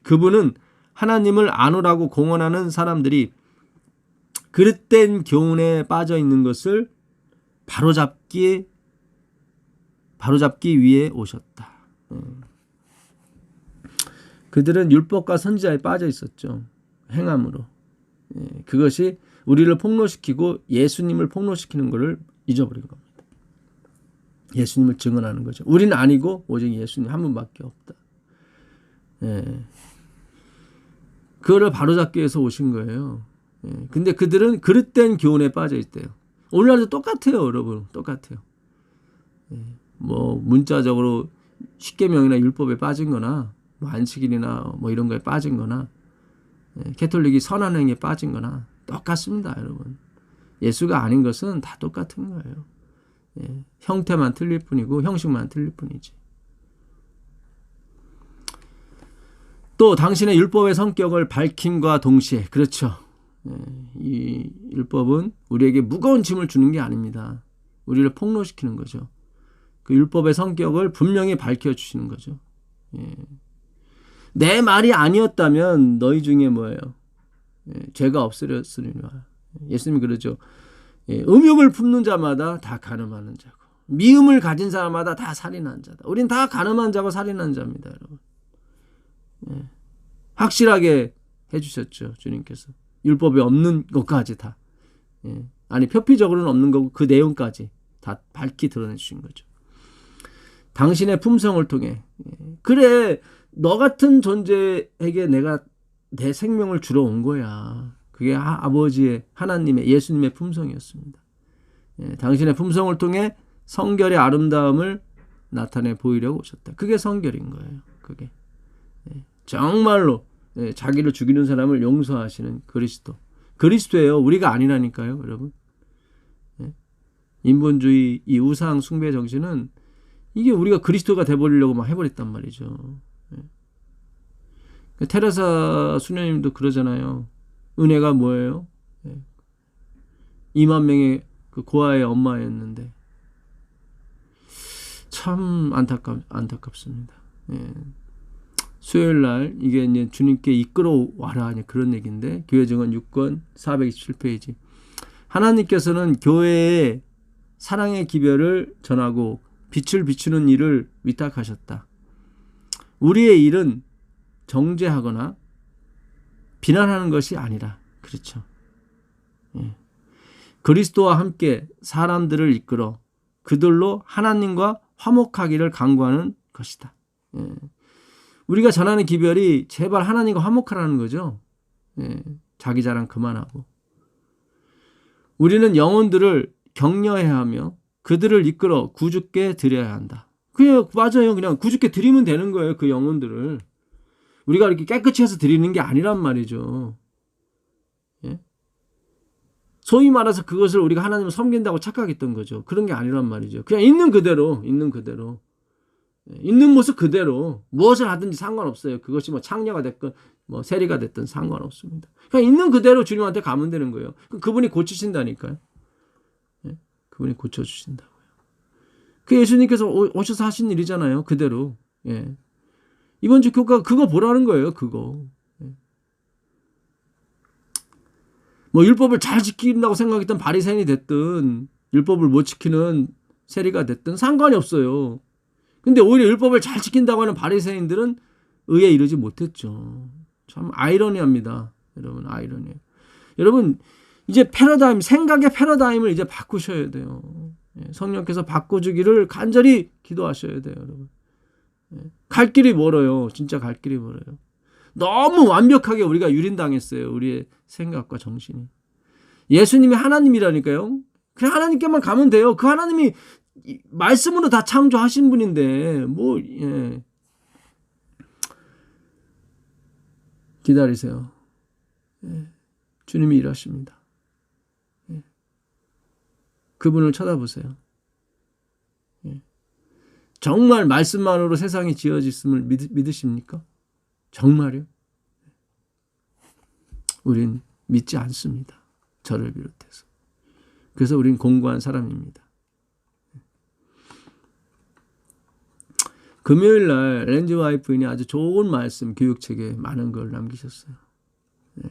A: 그분은 하나님을 아노라고 공언하는 사람들이 그릇된 교훈에 빠져 있는 것을 바로잡기 위해 오셨다. 그들은 율법과 선지자에 빠져 있었죠. 행함으로. 그것이 우리를 폭로시키고 예수님을 폭로시키는 것을 잊어버린 겁니다. 예수님을 증언하는 거죠. 우리는 아니고 오직 예수님 한 분밖에 없다. 그거를 바로잡기 위해서 오신 거예요. 근데 그들은 그릇된 교훈에 빠져 있대요. 오늘날도 똑같아요, 여러분. 똑같아요. 뭐 문자적으로 십계명이나 율법에 빠진 거나 뭐 안식일이나 뭐 이런 거에 빠진 거나 캐톨릭이 선한 행위에 빠진 거나 똑같습니다, 여러분. 예수가 아닌 것은 다 똑같은 거예요. 형태만 틀릴 뿐이고 형식만 틀릴 뿐이지. 또 당신의 율법의 성격을 밝힘과 동시에, 그렇죠. 이 율법은 우리에게 무거운 짐을 주는 게 아닙니다. 우리를 폭로시키는 거죠. 그 율법의 성격을 분명히 밝혀주시는 거죠. 내 말이 아니었다면 너희 중에 뭐예요? 죄가 없으렸으리라. 예수님이 그러죠. 음욕을 품는 자마다 다 가늠하는 자고 미음을 가진 사람마다 다 살인한 자다. 우린 다 가늠한 자고 살인한 자입니다, 여러분. 확실하게 해주셨죠, 주님께서. 율법에 없는 것까지 다. 아니 표피적으로는 없는 거고 그 내용까지 다 밝히 드러내 주신 거죠. 당신의 품성을 통해. 그래, 너 같은 존재에게 내가 내 생명을 주러 온 거야. 그게 아버지의, 하나님의, 예수님의 품성이었습니다. 당신의 품성을 통해 성결의 아름다움을 나타내 보이려고 오셨다. 그게 성결인 거예요. 그게 정말로 자기를 죽이는 사람을 용서하시는 그리스도예요. 우리가 아니라니까요, 여러분. 인본주의, 이 우상 숭배 정신은 이게 우리가 그리스도가 돼버리려고 막 해버렸단 말이죠. 테레사 수녀님도 그러잖아요. 은혜가 뭐예요? 2만 명의 그 고아의 엄마였는데 참 안타깝습니다. 수요일 날 이게 이제 주님께 이끌어와라 그런 얘기인데 교회 증언 6권 427페이지. 하나님께서는 교회에 사랑의 기별을 전하고 빛을 비추는 일을 위탁하셨다. 우리의 일은 정죄하거나 비난하는 것이 아니라, 그렇죠. 그리스도와 함께 사람들을 이끌어 그들로 하나님과 화목하기를 간구하는 것이다. 예. 우리가 전하는 기별이 제발 하나님과 화목하라는 거죠. 예. 자기 자랑 그만하고. 우리는 영혼들을 격려해야 하며 그들을 이끌어 구주께 드려야 한다. 그냥 맞아요. 그냥 구주께 드리면 되는 거예요. 그 영혼들을. 우리가 이렇게 깨끗이 해서 드리는 게 아니란 말이죠. 예? 소위 말해서 그것을 우리가 하나님을 섬긴다고 착각했던 거죠. 그런 게 아니란 말이죠. 그냥 있는 그대로. 있는 모습 그대로 무엇을 하든지 상관없어요. 그것이 뭐 창녀가 됐건 뭐 세리가 됐든 상관없습니다. 그냥 있는 그대로 주님한테 가면 되는 거예요. 그분이 고치신다니까요. 예? 그분이 고쳐주신다고요. 그 예수님께서 오셔서 하신 일이잖아요. 그대로. 예. 이번 주 교과 그거 보라는 거예요. 그거. 예. 뭐 율법을 잘 지킨다고 생각했던 바리새인이 됐든 율법을 못 지키는 세리가 됐든 상관이 없어요. 근데 오히려 율법을 잘 지킨다고 하는 바리새인들은 의에 이르지 못했죠. 참 아이러니합니다. 여러분, 아이러니해요. 여러분, 이제 패러다임, 생각의 패러다임을 이제 바꾸셔야 돼요. 성령께서 바꿔주기를 간절히 기도하셔야 돼요, 여러분. 갈 길이 멀어요. 진짜 갈 길이 멀어요. 너무 완벽하게 우리가 유린당했어요. 우리의 생각과 정신이. 예수님이 하나님이라니까요. 그냥 하나님께만 가면 돼요. 그 하나님이 말씀으로 다 창조하신 분인데 예. 기다리세요. 예. 주님이 일하십니다. 예. 그분을 쳐다보세요. 예. 정말 말씀만으로 세상이 지어졌음을 믿으십니까? 정말요? 우린 믿지 않습니다. 저를 비롯해서. 그래서 우린 공고한 사람입니다. 금요일 날 렌즈 와이프인이 아주 좋은 말씀 교육책에 많은 걸 남기셨어요. 예.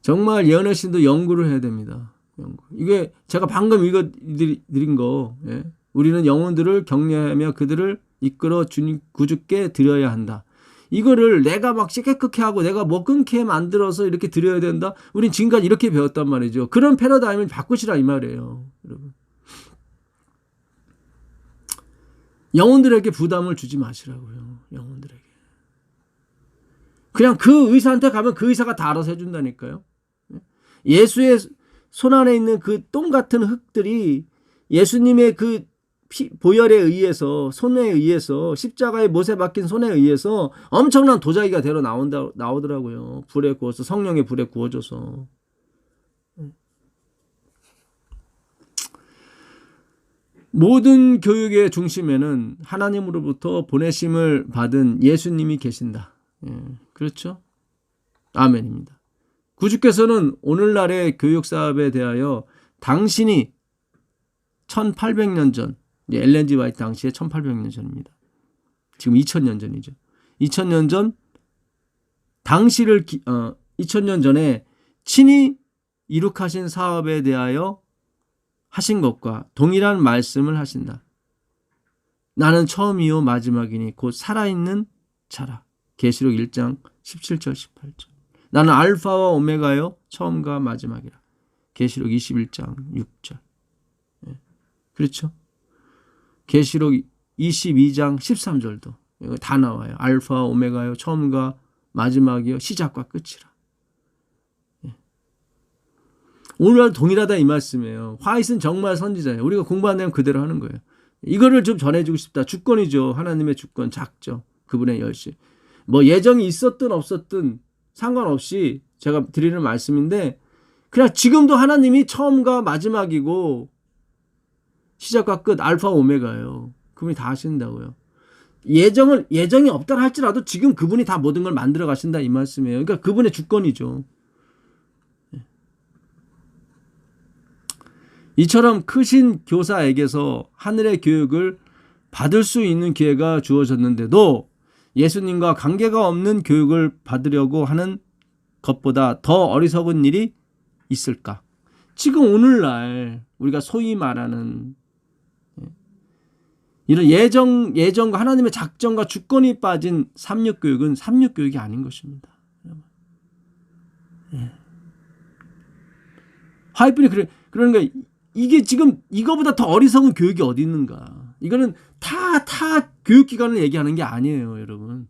A: 정말 예언의 신도 연구를 해야 됩니다. 연구. 이게 제가 방금 읽어드린 거. 예. 우리는 영혼들을 격려하며 그들을 이끌어 주님 구주께 드려야 한다. 이거를 내가 막 깨끗게 하고 내가 뭐 끊게 만들어서 이렇게 드려야 된다. 우린 지금까지 이렇게 배웠단 말이죠. 그런 패러다임을 바꾸시라 이 말이에요. 여러분. 영혼들에게 부담을 주지 마시라고요. 영혼들에게. 그냥 그 의사한테 가면 그 의사가 다 알아서 해준다니까요. 예수의 손 안에 있는 그 똥 같은 흙들이 예수님의 그 보혈에 의해서 손에 의해서 십자가에 못에 박힌 손에 의해서 엄청난 도자기가 되러 나오더라고요. 불에 구워서 성령의 불에 구워져서. 모든 교육의 중심에는 하나님으로부터 보내심을 받은 예수님이 계신다. 예, 그렇죠? 아멘입니다. 구주께서는 오늘날의 교육 사업에 대하여 당신이 1800년 전, 엘렌 G 화이트 당시에 1800년 전입니다. 지금 2000년 전이죠. 2000년 전 당시를 2000년 전에 친히 이룩하신 사업에 대하여 하신 것과 동일한 말씀을 하신다. 나는 처음이요 마지막이니 곧 살아있는 자라. 계시록 1장 17절 18절. 나는 알파와 오메가요 처음과 마지막이라. 계시록 21장 6절. 예. 그렇죠? 계시록 22장 13절도 이거 다 나와요. 알파 오메가요 처음과 마지막이요 시작과 끝이라. 오늘 동일하다 이 말씀이에요. 화이트는 정말 선지자예요. 우리가 공부한 내용 그대로 하는 거예요. 이거를 좀 전해주고 싶다. 주권이죠. 하나님의 주권 작죠. 그분의 열심. 뭐 예정이 있었든 없었든 상관없이 제가 드리는 말씀인데 그냥 지금도 하나님이 처음과 마지막이고 시작과 끝 알파 오메가예요. 그분이 다 하신다고요. 예정이 없다 할지라도 지금 그분이 다 모든 걸 만들어 가신다 이 말씀이에요. 그러니까 그분의 주권이죠. 이처럼 크신 교사에게서 하늘의 교육을 받을 수 있는 기회가 주어졌는데도 예수님과 관계가 없는 교육을 받으려고 하는 것보다 더 어리석은 일이 있을까? 지금 오늘날 우리가 소위 말하는 이런 예정과 하나님의 작정과 주권이 빠진 삼육교육은 삼육교육이 아닌 것입니다. 화이트분이 그러니까 이게 지금 이거보다 더 어리석은 교육이 어디 있는가? 이거는 타 교육기관을 얘기하는 게 아니에요, 여러분.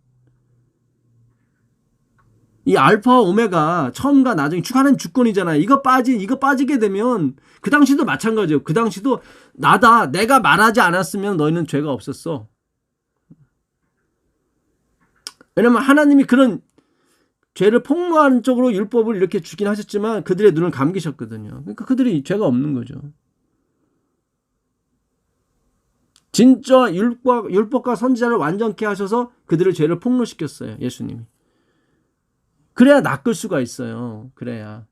A: 이 알파 오메가 처음과 나중에 하나님 주권이잖아요. 이거 빠지게 되면 그 당시도 마찬가지예요. 그 당시도 나다. 내가 말하지 않았으면 너희는 죄가 없었어. 왜냐면 하나님이 그런 죄를 폭로하는 쪽으로 율법을 이렇게 주긴 하셨지만 그들의 눈을 감기셨거든요. 그러니까 그들이 죄가 없는 거죠. 진짜 율법과 선지자를 완전케 하셔서 그들의 죄를 폭로시켰어요. 예수님이. 그래야 낚을 수가 있어요. 그래야.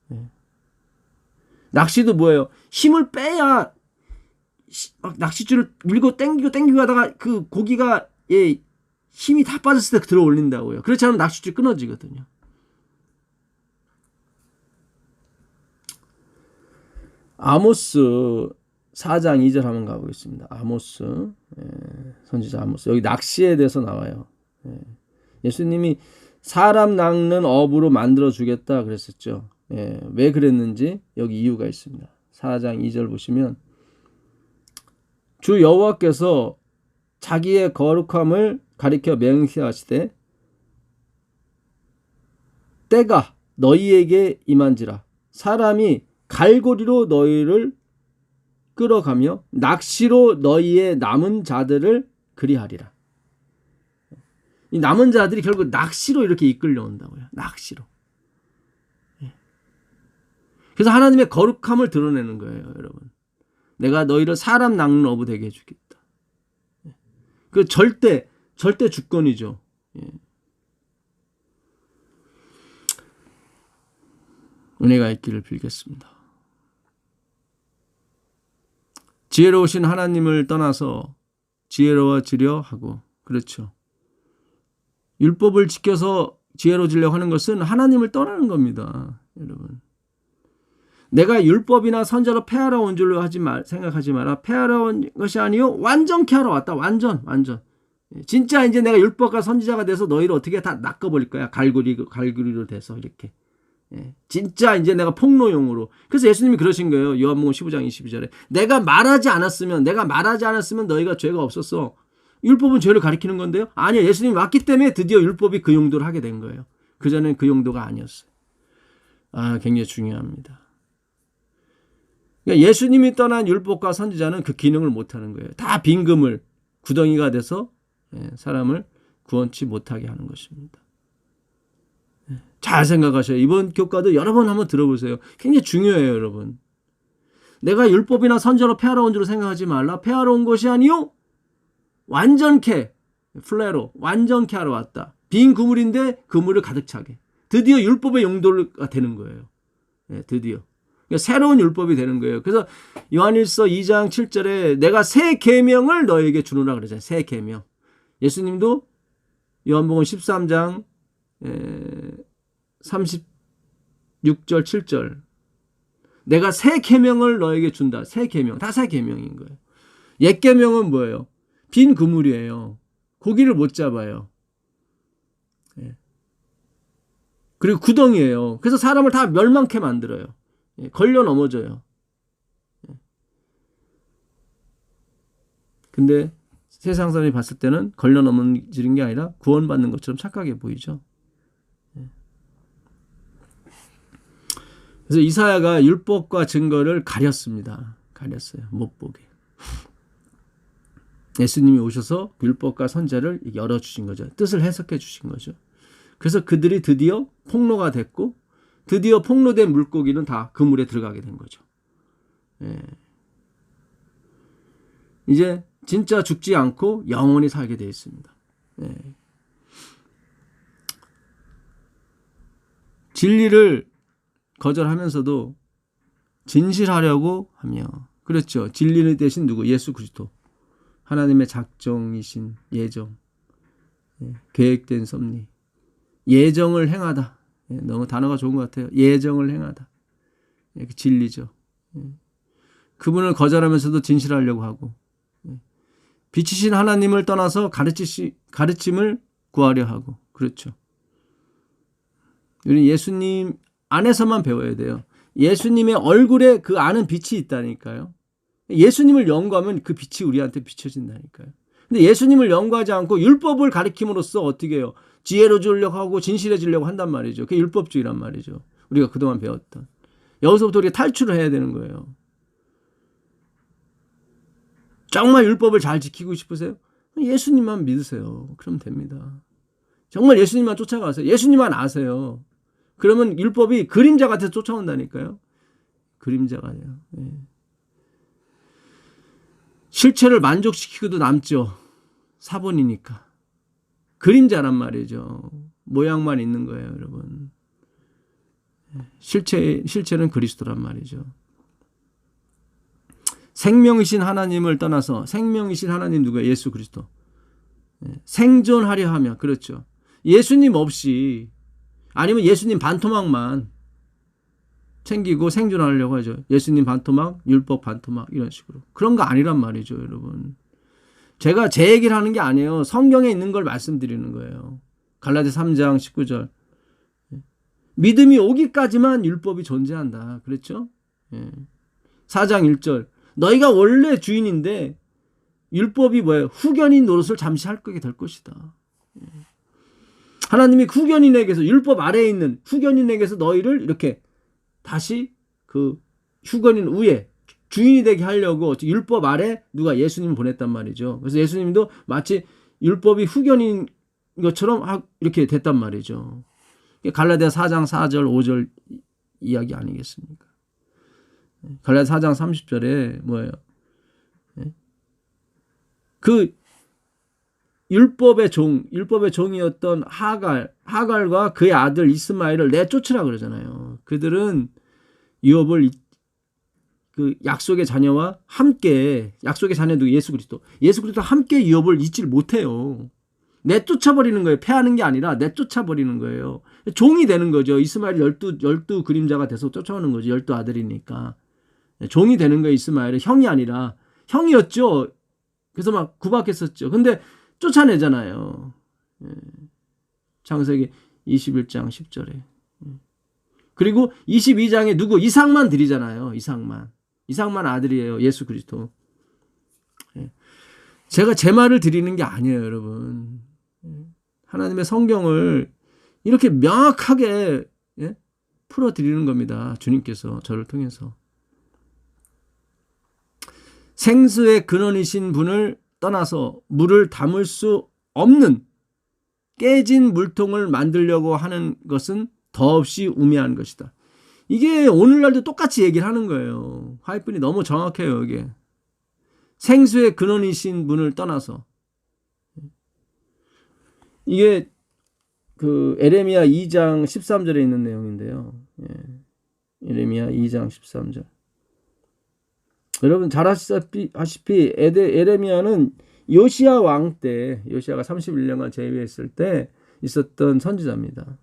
A: 네. 낚시도 뭐예요? 힘을 빼야 막 낚싯줄을 밀고 땡기고 하다가 그 고기가 힘이 다 빠졌을 때 들어 올린다고요. 그렇지 않으면 낚싯줄 끊어지거든요. 아모스 4장 2절 한번 가보겠습니다. 아모스 선지자 아모스. 여기 낚시에 대해서 나와요. 예수님이 사람 낚는 업으로 만들어 주겠다 그랬었죠. 왜 그랬는지 여기 이유가 있습니다. 4장 2절 보시면 주 여호와께서 자기의 거룩함을 가리켜 맹세하시되 때가 너희에게 임한지라 사람이 갈고리로 너희를 끌어가며 낚시로 너희의 남은 자들을 그리하리라. 이 남은 자들이 결국 낚시로 이렇게 이끌려온다고요. 낚시로. 그래서 하나님의 거룩함을 드러내는 거예요, 여러분. 내가 너희를 사람 낚는 어부 되게 해주겠다. 그 절대 주권이죠. 은혜가 있기를 빌겠습니다. 지혜로우신 하나님을 떠나서 지혜로워지려 하고, 그렇죠. 율법을 지켜서 지혜로워지려고 하는 것은 하나님을 떠나는 겁니다, 여러분. 내가 율법이나 선지자로 폐하러 온 줄로 생각하지 마라. 폐하러 온 것이 아니요 완전케 하러 왔다. 완전. 진짜 이제 내가 율법과 선지자가 돼서 너희를 어떻게 다 낚아버릴 거야. 갈고리로 돼서 이렇게. 진짜 이제 내가 폭로용으로. 그래서 예수님이 그러신 거예요. 요한복음 15장 22절에. 내가 말하지 않았으면 너희가 죄가 없었어. 율법은 죄를 가리키는 건데요. 아니요. 예수님이 왔기 때문에 드디어 율법이 그 용도를 하게 된 거예요. 그전엔 그 용도가 아니었어요. 굉장히 중요합니다. 그러니까 예수님이 떠난 율법과 선지자는 그 기능을 못하는 거예요. 다 빈금을 구덩이가 돼서 사람을 구원치 못하게 하는 것입니다. 잘 생각하셔요. 이번 교과도 여러 번 한번 들어보세요. 굉장히 중요해요, 여러분. 내가 율법이나 선지자로 폐하러 온 줄로 생각하지 말라. 폐하러 온 것이 아니요 완전케 플레로 완전케 하러 왔다. 빈 그물인데 그물을 가득 차게. 드디어 율법의 용도가 되는 거예요. 드디어. 그러니까 새로운 율법이 되는 거예요. 그래서 요한일서 2장 7절에 내가 새 계명을 너에게 주노라 그러잖아요. 새 계명. 예수님도 요한복음 13장 36절 7절 내가 새 계명을 너에게 준다. 새 계명. 다 새 계명인 거예요. 옛 계명은 뭐예요? 빈 그물이에요. 고기를 못 잡아요. 그리고 구덩이에요. 그래서 사람을 다 멸망케 만들어요. 걸려 넘어져요. 근데 세상 사람이 봤을 때는 걸려 넘어지는 게 아니라 구원받는 것처럼 착하게 보이죠. 그래서 이사야가 율법과 증거를 가렸습니다. 가렸어요. 못 보게. 예수님이 오셔서 율법과 선지자를 열어주신 거죠. 뜻을 해석해 주신 거죠. 그래서 그들이 드디어 폭로가 됐고 드디어 폭로된 물고기는 다 그 물에 들어가게 된 거죠. 이제 진짜 죽지 않고 영원히 살게 되어 있습니다. 진리를 거절하면서도 진실하려고 하며 그렇죠. 진리를 대신 누구? 예수 그리스도. 하나님의 작정이신 예정. 계획된 섭리. 예정을 행하다. 너무 단어가 좋은 것 같아요. 예정을 행하다. 진리죠. 그분을 거절하면서도 진실하려고 하고 빛이신 하나님을 떠나서 가르침을 구하려 하고 그렇죠. 우리는 예수님 안에서만 배워야 돼요. 예수님의 얼굴에 그 아는 빛이 있다니까요. 예수님을 연구하면 그 빛이 우리한테 비춰진다니까요. 근데 예수님을 연구하지 않고 율법을 가리킴으로써 어떻게 해요? 지혜로워지려고 하고 진실해지려고 한단 말이죠. 그게 율법주의란 말이죠. 우리가 그동안 배웠던. 여기서부터 우리가 탈출을 해야 되는 거예요. 정말 율법을 잘 지키고 싶으세요? 예수님만 믿으세요. 그럼 됩니다. 정말 예수님만 쫓아가세요. 예수님만 아세요. 그러면 율법이 그림자 같아서 쫓아온다니까요. 그림자가 아니에요. 네. 실체를 만족시키고도 남죠. 사본이니까. 그림자란 말이죠. 모양만 있는 거예요, 여러분. 실체는 그리스도란 말이죠. 생명이신 하나님을 떠나서 생명이신 하나님 누구예요? 예수 그리스도. 생존하려 하며 그렇죠. 예수님 없이 아니면 예수님 반토막만 챙기고 생존하려고 하죠. 예수님 반토막, 율법 반토막 이런 식으로. 그런 거 아니란 말이죠, 여러분. 제가 제 얘기를 하는 게 아니에요. 성경에 있는 걸 말씀드리는 거예요. 갈라디아 3장 19절. 믿음이 오기까지만 율법이 존재한다. 그랬죠? 4장 1절. 너희가 원래 주인인데 율법이 뭐예요? 후견인 노릇을 잠시 할 거게 될 것이다. 하나님이 후견인에게서 율법 아래에 있는 후견인에게서 너희를 이렇게 다시 그 후견인 위에 주인이 되게 하려고 율법 아래 누가 예수님을 보냈단 말이죠. 그래서 예수님도 마치 율법이 후견인 것처럼 이렇게 됐단 말이죠. 갈라디아 4장 4절 5절 이야기 아니겠습니까? 갈라디아 4장 30절에 뭐예요? 그 율법의 종이었던 하갈과 그의 아들 이스마엘을 내쫓으라 그러잖아요. 그들은 유업을 그 약속의 자녀와 함께 약속의 자녀도 예수 그리스도 함께 유업을 잊질 못해요. 내쫓아버리는 거예요. 패하는 게 아니라 내쫓아버리는 거예요. 종이 되는 거죠. 이스마엘이 열두 그림자가 돼서 쫓아오는 거죠. 12 아들이니까. 종이 되는 거예요. 이스마엘은 형이 아니라 형이었죠. 그래서 막 구박했었죠. 근데 쫓아내잖아요. 창세기 21장 10절에. 그리고 22장에 누구? 이삭만 드리잖아요. 이삭만 아들이에요. 예수 그리스도. 제가 제 말을 드리는 게 아니에요, 여러분. 하나님의 성경을 이렇게 명확하게 풀어드리는 겁니다. 주님께서 저를 통해서. 생수의 근원이신 분을 떠나서 물을 담을 수 없는 깨진 물통을 만들려고 하는 것은 더없이 우매한 것이다. 이게 오늘날도 똑같이 얘기를 하는 거예요. 화이픈이 너무 정확해요, 이게. 생수의 근원이신 분을 떠나서. 이게 그 에레미야 2장 13절에 있는 내용인데요. 에레미야 2장 13절. 여러분 잘 아시다시피 에레미야는 요시야 왕 때, 요시야가 31년간 제위했을 때 있었던 선지자입니다.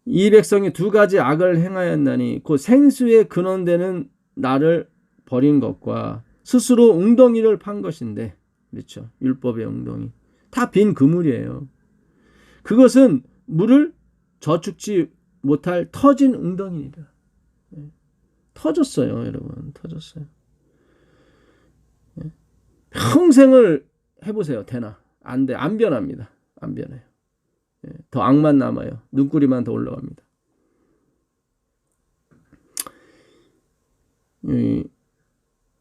A: 이 백성이 두 가지 악을 행하였나니 곧 생수의 근원되는 나를 버린 것과 스스로 웅덩이를 판 것인데, 그렇죠. 율법의 웅덩이. 다 빈 그물이에요. 그것은 물을 저축지 못할 터진 웅덩이니라. 터졌어요, 여러분. 터졌어요. 평생을 해보세요. 되나? 안 돼. 안 변합니다. 안 변해요. 더 악만 남아요. 눈꼬리만 더 올라갑니다.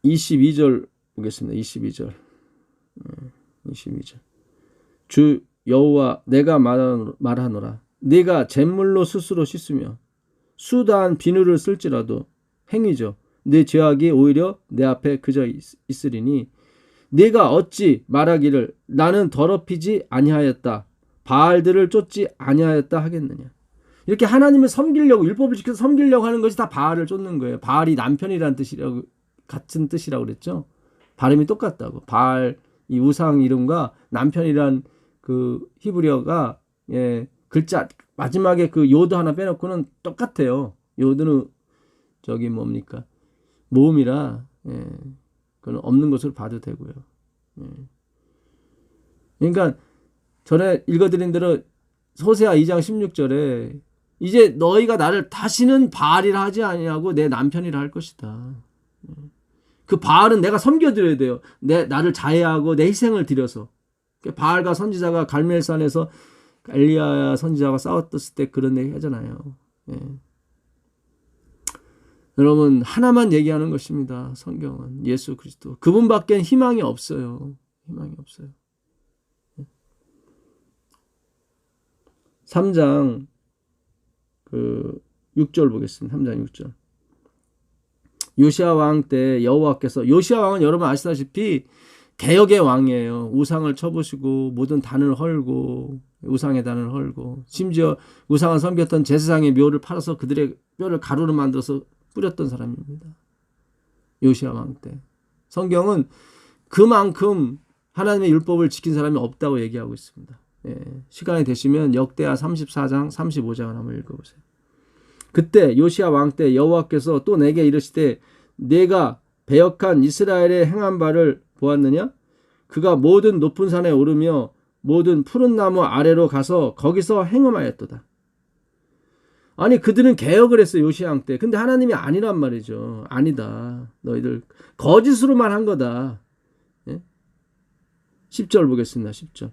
A: 22절 보겠습니다. 22절. 주 여호와 내가 말하노라. 네가 잿물로 스스로 씻으며 수다한 비누를 쓸지라도 행위죠. 네 죄악이 오히려 내 앞에 그저 있으리니 네가 어찌 말하기를 나는 더럽히지 아니하였다. 바알들을 쫓지 아니하였다 하겠느냐. 이렇게 하나님을 섬기려고 율법을 지켜서 섬기려고 하는 것이 다 바알을 쫓는 거예요. 바알이 남편이라는 뜻이라고 같은 뜻이라고 그랬죠. 발음이 똑같다고. 바알 이 우상 이름과 남편이란 그 히브리어가 글자 마지막에 그 요드 하나 빼놓고는 똑같아요. 요드는 저기 뭡니까? 모음이라 그건 없는 것으로 봐도 되고요. 그러니까 전에 읽어드린 대로 호세아 2장 16절에 이제 너희가 나를 다시는 바알이라 하지 아니하고 내 남편이라 할 것이다. 그 바알은 내가 섬겨드려야 돼요. 나를 자해하고 내 희생을 드려서. 바알과 선지자가 갈멜산에서 엘리야 선지자가 싸웠을 때 그런 얘기 하잖아요. 예. 여러분, 하나만 얘기하는 것입니다. 성경은 예수 그리스도. 그분밖엔 희망이 없어요. 희망이 없어요. 3장 6절 보겠습니다. 3장 6절. 요시야 왕 때 여호와께서, 요시야 왕은 여러분 아시다시피 개역의 왕이에요. 우상을 쳐부시고 모든 단을 헐고, 우상의 단을 헐고, 심지어 우상을 섬겼던 제사장의 묘를 팔아서 그들의 뼈를 가루로 만들어서 뿌렸던 사람입니다. 요시야 왕 때. 성경은 그만큼 하나님의 율법을 지킨 사람이 없다고 얘기하고 있습니다. 예, 시간이 되시면 역대하 34장 35장을 한번 읽어보세요. 그때 요시야 왕 때 여호와께서 또 내게 이르시되 내가 배역한 이스라엘의 행한 바를 보았느냐? 그가 모든 높은 산에 오르며 모든 푸른 나무 아래로 가서 거기서 행음하였도다. 아니 그들은 개혁을 했어요. 요시야 왕 때. 근데 하나님이 아니란 말이죠. 아니다. 너희들 거짓으로만 한 거다. 예? 10절 보겠습니다. 10절.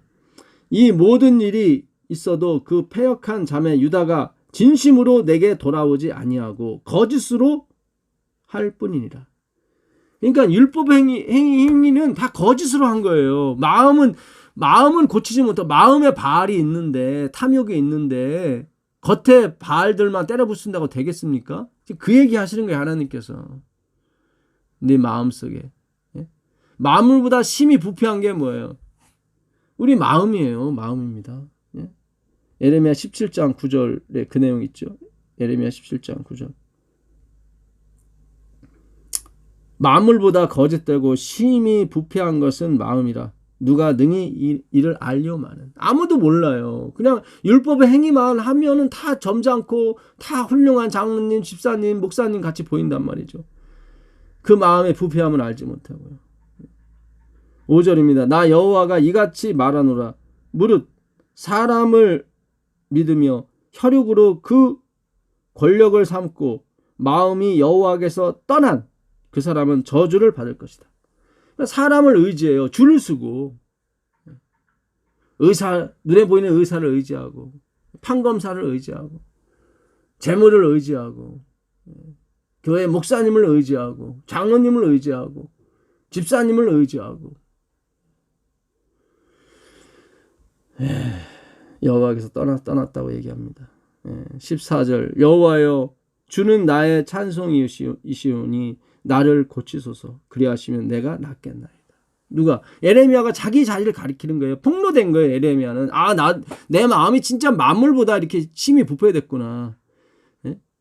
A: 이 모든 일이 있어도 그 패역한 자매 유다가 진심으로 내게 돌아오지 아니하고 거짓으로 할 뿐이니라. 그러니까 율법 행위는 다 거짓으로 한 거예요. 마음은 고치지 못하고 마음에 바알이 있는데, 탐욕이 있는데 겉에 바알들만 때려 부순다고 되겠습니까? 그 얘기 하시는 거예요. 하나님께서. 네 마음속에. 예? 마음보다 심히 부패한 게 뭐예요? 우리 마음이에요. 마음입니다. 예? 예레미야 17장 9절에 그 내용 있죠. 예레미야 17장 9절. 만물보다 거짓되고 심히 부패한 것은 마음이라. 누가 능히 이를 알려마는. 아무도 몰라요. 그냥 율법의 행위만 하면은 다 점잖고 다 훌륭한 장로님, 집사님, 목사님 같이 보인단 말이죠. 그 마음의 부패함을 알지 못하고요. 5절입니다. 나 여호와가 이같이 말하노라. 무릇 사람을 믿으며 혈육으로 그 권력을 삼고 마음이 여호와께서 떠난 그 사람은 저주를 받을 것이다. 사람을 의지해요. 줄을 서고 눈에 보이는 의사를 의지하고 판검사를 의지하고 재물을 의지하고 교회 목사님을 의지하고 장로님을 의지하고 집사님을 의지하고 여호와께서 떠났다고 얘기합니다. 14절 여호와여 주는 나의 찬송이시오니 나를 고치소서. 그리하시면 내가 낫겠나이다. 누가? 에레미야가 자기 자리를 가리키는 거예요. 폭로된 거예요. 에레미야는. 내 마음이 진짜 만물보다 이렇게 심히 부패됐구나.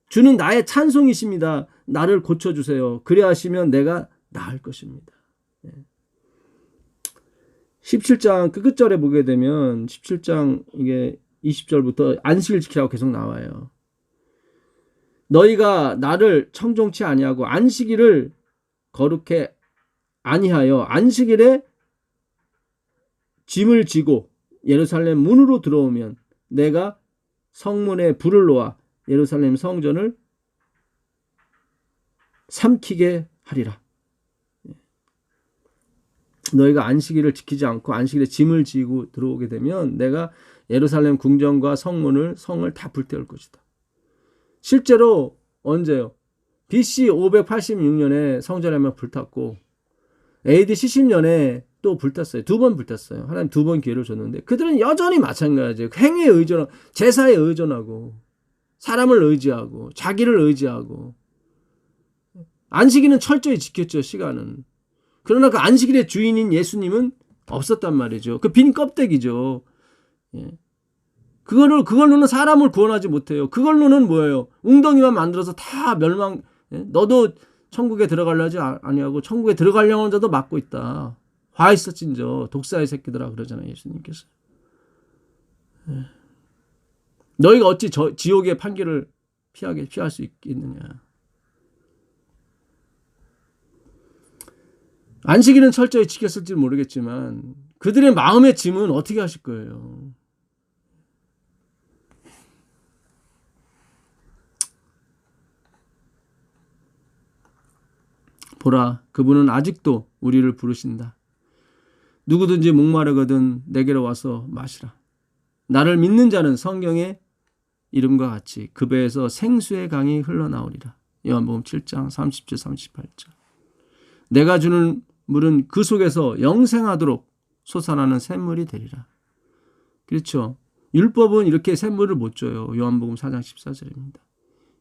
A: 주는 나의 찬송이십니다. 나를 고쳐주세요. 그리하시면 내가 나을 것입니다. 17장 끝절에 보게 되면 17장 이게 20절부터 안식일 지키라고 계속 나와요. 너희가 나를 청종치 아니하고 안식일을 거룩해 아니하여 안식일에 짐을 지고 예루살렘 문으로 들어오면 내가 성문에 불을 놓아 예루살렘 성전을 삼키게 하리라. 너희가 안식일을 지키지 않고 안식일에 짐을 지고 들어오게 되면 내가 예루살렘 궁전과 성을 다 불태울 것이다. 실제로 언제요? BC 586년에 성전에만 불탔고 AD 70년에 또 불탔어요. 2번 불탔어요. 하나님 2번 기회를 줬는데 그들은 여전히 마찬가지예요. 행위에 의존하고 제사에 의존하고 사람을 의지하고 자기를 의지하고 안식일은 철저히 지켰죠. 시간은. 그러나 그 안식일의 주인인 예수님은 없었단 말이죠. 그 빈 껍데기죠. 예. 그걸로는 사람을 구원하지 못해요. 그걸로는 뭐예요? 웅덩이만 만들어서 다 멸망. 예? 너도 천국에 들어가려 하지 아니하고 천국에 들어가려는 하는 자도 막고 있다. 화 있었진저 독사의 새끼들아 그러잖아요. 예수님께서. 예. 너희가 어찌 지옥의 판결을 피할 수 있겠느냐. 안식일은 철저히 지켰을지 모르겠지만 그들의 마음의 짐은 어떻게 하실 거예요? 보라, 그분은 아직도 우리를 부르신다. 누구든지 목마르거든 내게로 와서 마시라. 나를 믿는 자는 성경의 이름과 같이 그 배에서 생수의 강이 흘러나오리라. 요한복음 7장 30절 38절. 내가 주는 물은 그 속에서 영생하도록 솟아나는 샘물이 되리라. 그렇죠. 율법은 이렇게 샘물을 못 줘요. 요한복음 4장 14절입니다.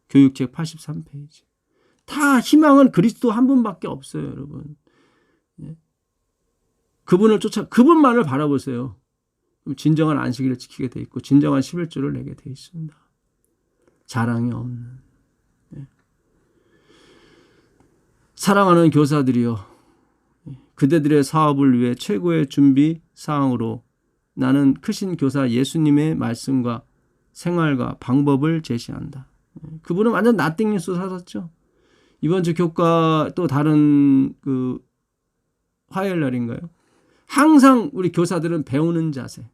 A: 교육책 83페이지. 다 희망은 그리스도 한 분밖에 없어요, 여러분. 그분을 그분만을 바라보세요. 그럼 진정한 안식일을 지키게 돼 있고 진정한 11조를 내게 돼 있습니다. 자랑이 없는. 사랑하는 교사들이여, 그대들의 사업을 위해 최고의 준비 사항으로 나는 크신 교사 예수님의 말씀과 생활과 방법을 제시한다. 그분은 완전 나띵 뉴스 사셨죠. 이번 주 교과 또 다른 화요일 날인가요? 항상 우리 교사들은 배우는 자세.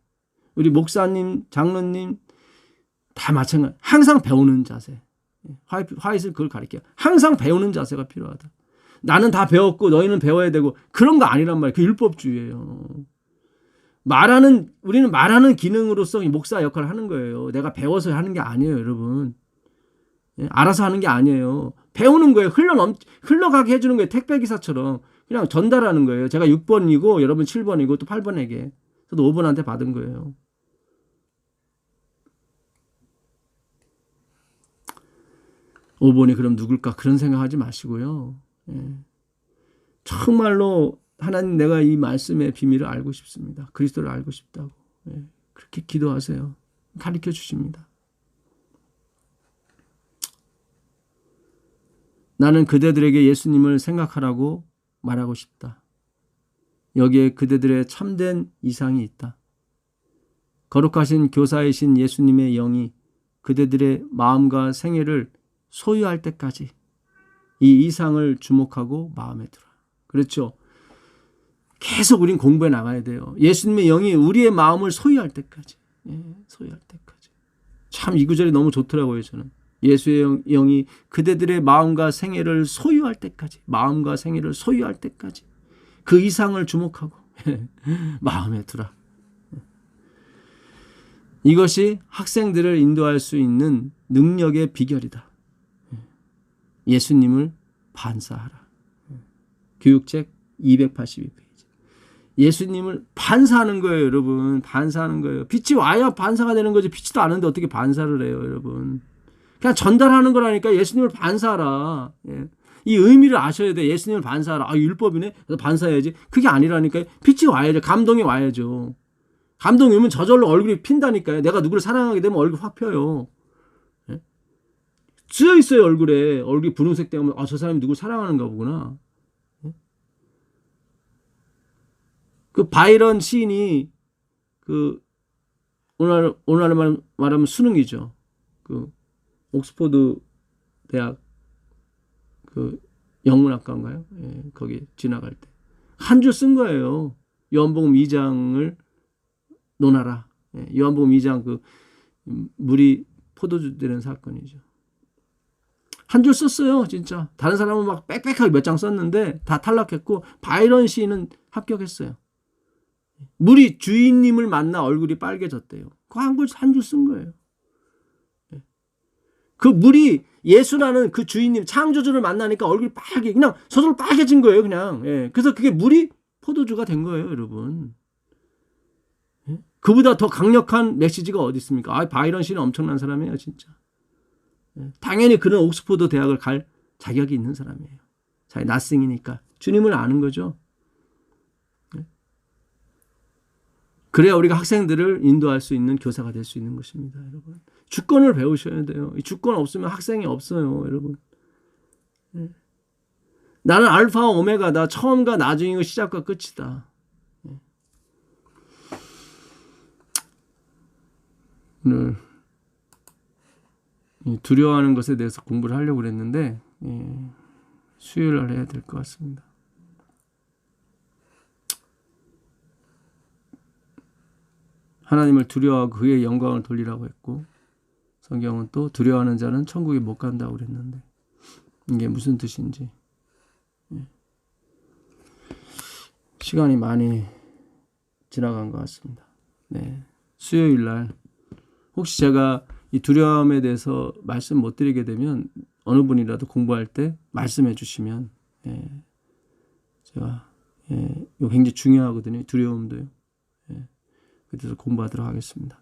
A: 우리 목사님, 장로님 다 마찬가지. 항상 배우는 자세. 화이트는 그걸 가르쳐요. 항상 배우는 자세가 필요하다. 나는 다 배웠고 너희는 배워야 되고 그런 거 아니란 말이에요. 그 율법주의예요. 우리는 말하는 기능으로서 목사 역할을 하는 거예요. 내가 배워서 하는 게 아니에요, 여러분. 알아서 하는 게 아니에요. 배우는 거예요. 흘러가게 해주는 거예요. 택배기사처럼. 그냥 전달하는 거예요. 제가 6번이고 여러분 7번이고 또 8번에게. 저도 5번한테 받은 거예요. (5번이) 그럼 누굴까? 그런 생각하지 마시고요. 정말로 하나님, 내가 이 말씀의 비밀을 알고 싶습니다. 그리스도를 알고 싶다고. 그렇게 기도하세요. 가르쳐 주십니다. 나는 그대들에게 예수님을 생각하라고 말하고 싶다. 여기에 그대들의 참된 이상이 있다. 거룩하신 교사이신 예수님의 영이 그대들의 마음과 생애를 소유할 때까지 이 이상을 주목하고 마음에 들어. 그렇죠. 계속 우린 공부해 나가야 돼요. 예수님의 영이 우리의 마음을 소유할 때까지. 소유할 때까지. 참 이 구절이 너무 좋더라고요, 저는. 예수의 영이 그대들의 마음과 생애를 소유할 때까지. 마음과 생애를 소유할 때까지. 그 이상을 주목하고 마음에 들어. 이것이 학생들을 인도할 수 있는 능력의 비결이다. 예수님을 반사하라. 교육책 282페이지. 예수님을 반사하는 거예요, 여러분. 반사하는 거예요. 빛이 와야 반사가 되는 거지. 빛이도 않은데 어떻게 반사를 해요, 여러분. 그냥 전달하는 거라니까. 예수님을 반사하라. 이 의미를 아셔야 돼. 예수님을 반사하라. 율법이네. 그래서 반사해야지. 그게 아니라니까요. 빛이 와야죠. 감동이 와야죠. 감동이 오면 저절로 얼굴이 핀다니까요. 내가 누구를 사랑하게 되면 얼굴 확 펴요. 쓰여 있어요, 얼굴에. 얼굴이 분홍색 되면 저 사람이 누구를 사랑하는가 보구나. 그 바이런 시인이 오늘날 말하면 수능이죠. 옥스포드 대학 영문학과인가요? 거기 지나갈 때 한 줄 쓴 거예요. 요한복음 2장을 논하라. 요한복음 2장 물이 포도주 되는 사건이죠. 한 줄 썼어요, 진짜. 다른 사람은 막 빽빽하게 몇 장 썼는데 다 탈락했고 바이런 시인은 합격했어요. 물이 주인님을 만나 얼굴이 빨개졌대요. 그 한 줄 쓴 거예요. 그 물이 예수라는 그 주인님, 창조주를 만나니까 얼굴이 빨개, 그냥 저절로 빨개진 거예요, 그냥. 그래서 그게 물이 포도주가 된 거예요, 여러분. 그보다 더 강력한 메시지가 어디 있습니까? 바이런 씨는 엄청난 사람이에요, 진짜. 당연히 그는 옥스포드 대학을 갈 자격이 있는 사람이에요. 자기 낯생이니까. 주님을 아는 거죠. 그래야 우리가 학생들을 인도할 수 있는 교사가 될 수 있는 것입니다, 여러분. 주권을 배우셔야 돼요. 이 주권 없으면 학생이 없어요, 여러분. 나는 알파와 오메가다. 처음과 나중이고 시작과 끝이다. 오늘 두려워하는 것에 대해서 공부를 하려고 그랬는데 수요일 날 해야 될 것 같습니다. 하나님을 두려워하고 그의 영광을 돌리라고 했고, 성경은 또 두려워하는 자는 천국에 못 간다고 그랬는데 이게 무슨 뜻인지 시간이 많이 지나간 것 같습니다. 네. 수요일 날 혹시 제가 이 두려움에 대해서 말씀 못 드리게 되면 어느 분이라도 공부할 때 말씀해 주시면 제가 이거 굉장히 중요하거든요. 두려움도요. 그래서 공부하도록 하겠습니다.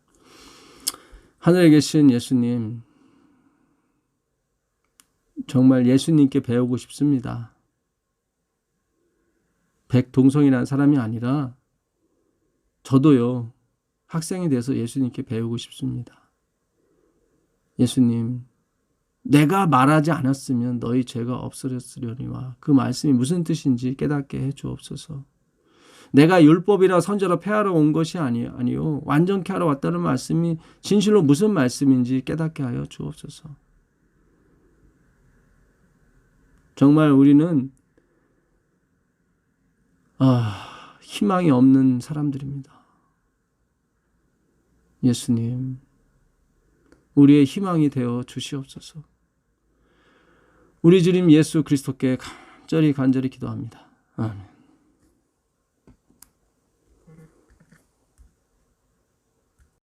A: 하늘에 계신 예수님, 정말 예수님께 배우고 싶습니다. 백동성이라는 사람이 아니라 저도요, 학생이 돼서 예수님께 배우고 싶습니다. 예수님, 내가 말하지 않았으면 너희 죄가 없어졌으려니와 그 말씀이 무슨 뜻인지 깨닫게 해 주옵소서. 내가 율법이라 선지라 폐하러 온 것이 아니요 완전케 하러 왔다는 말씀이 진실로 무슨 말씀인지 깨닫게 하여 주옵소서. 정말 우리는 희망이 없는 사람들입니다. 예수님, 우리의 희망이 되어 주시옵소서. 우리 주님 예수 그리스도께 간절히 기도합니다. 아멘.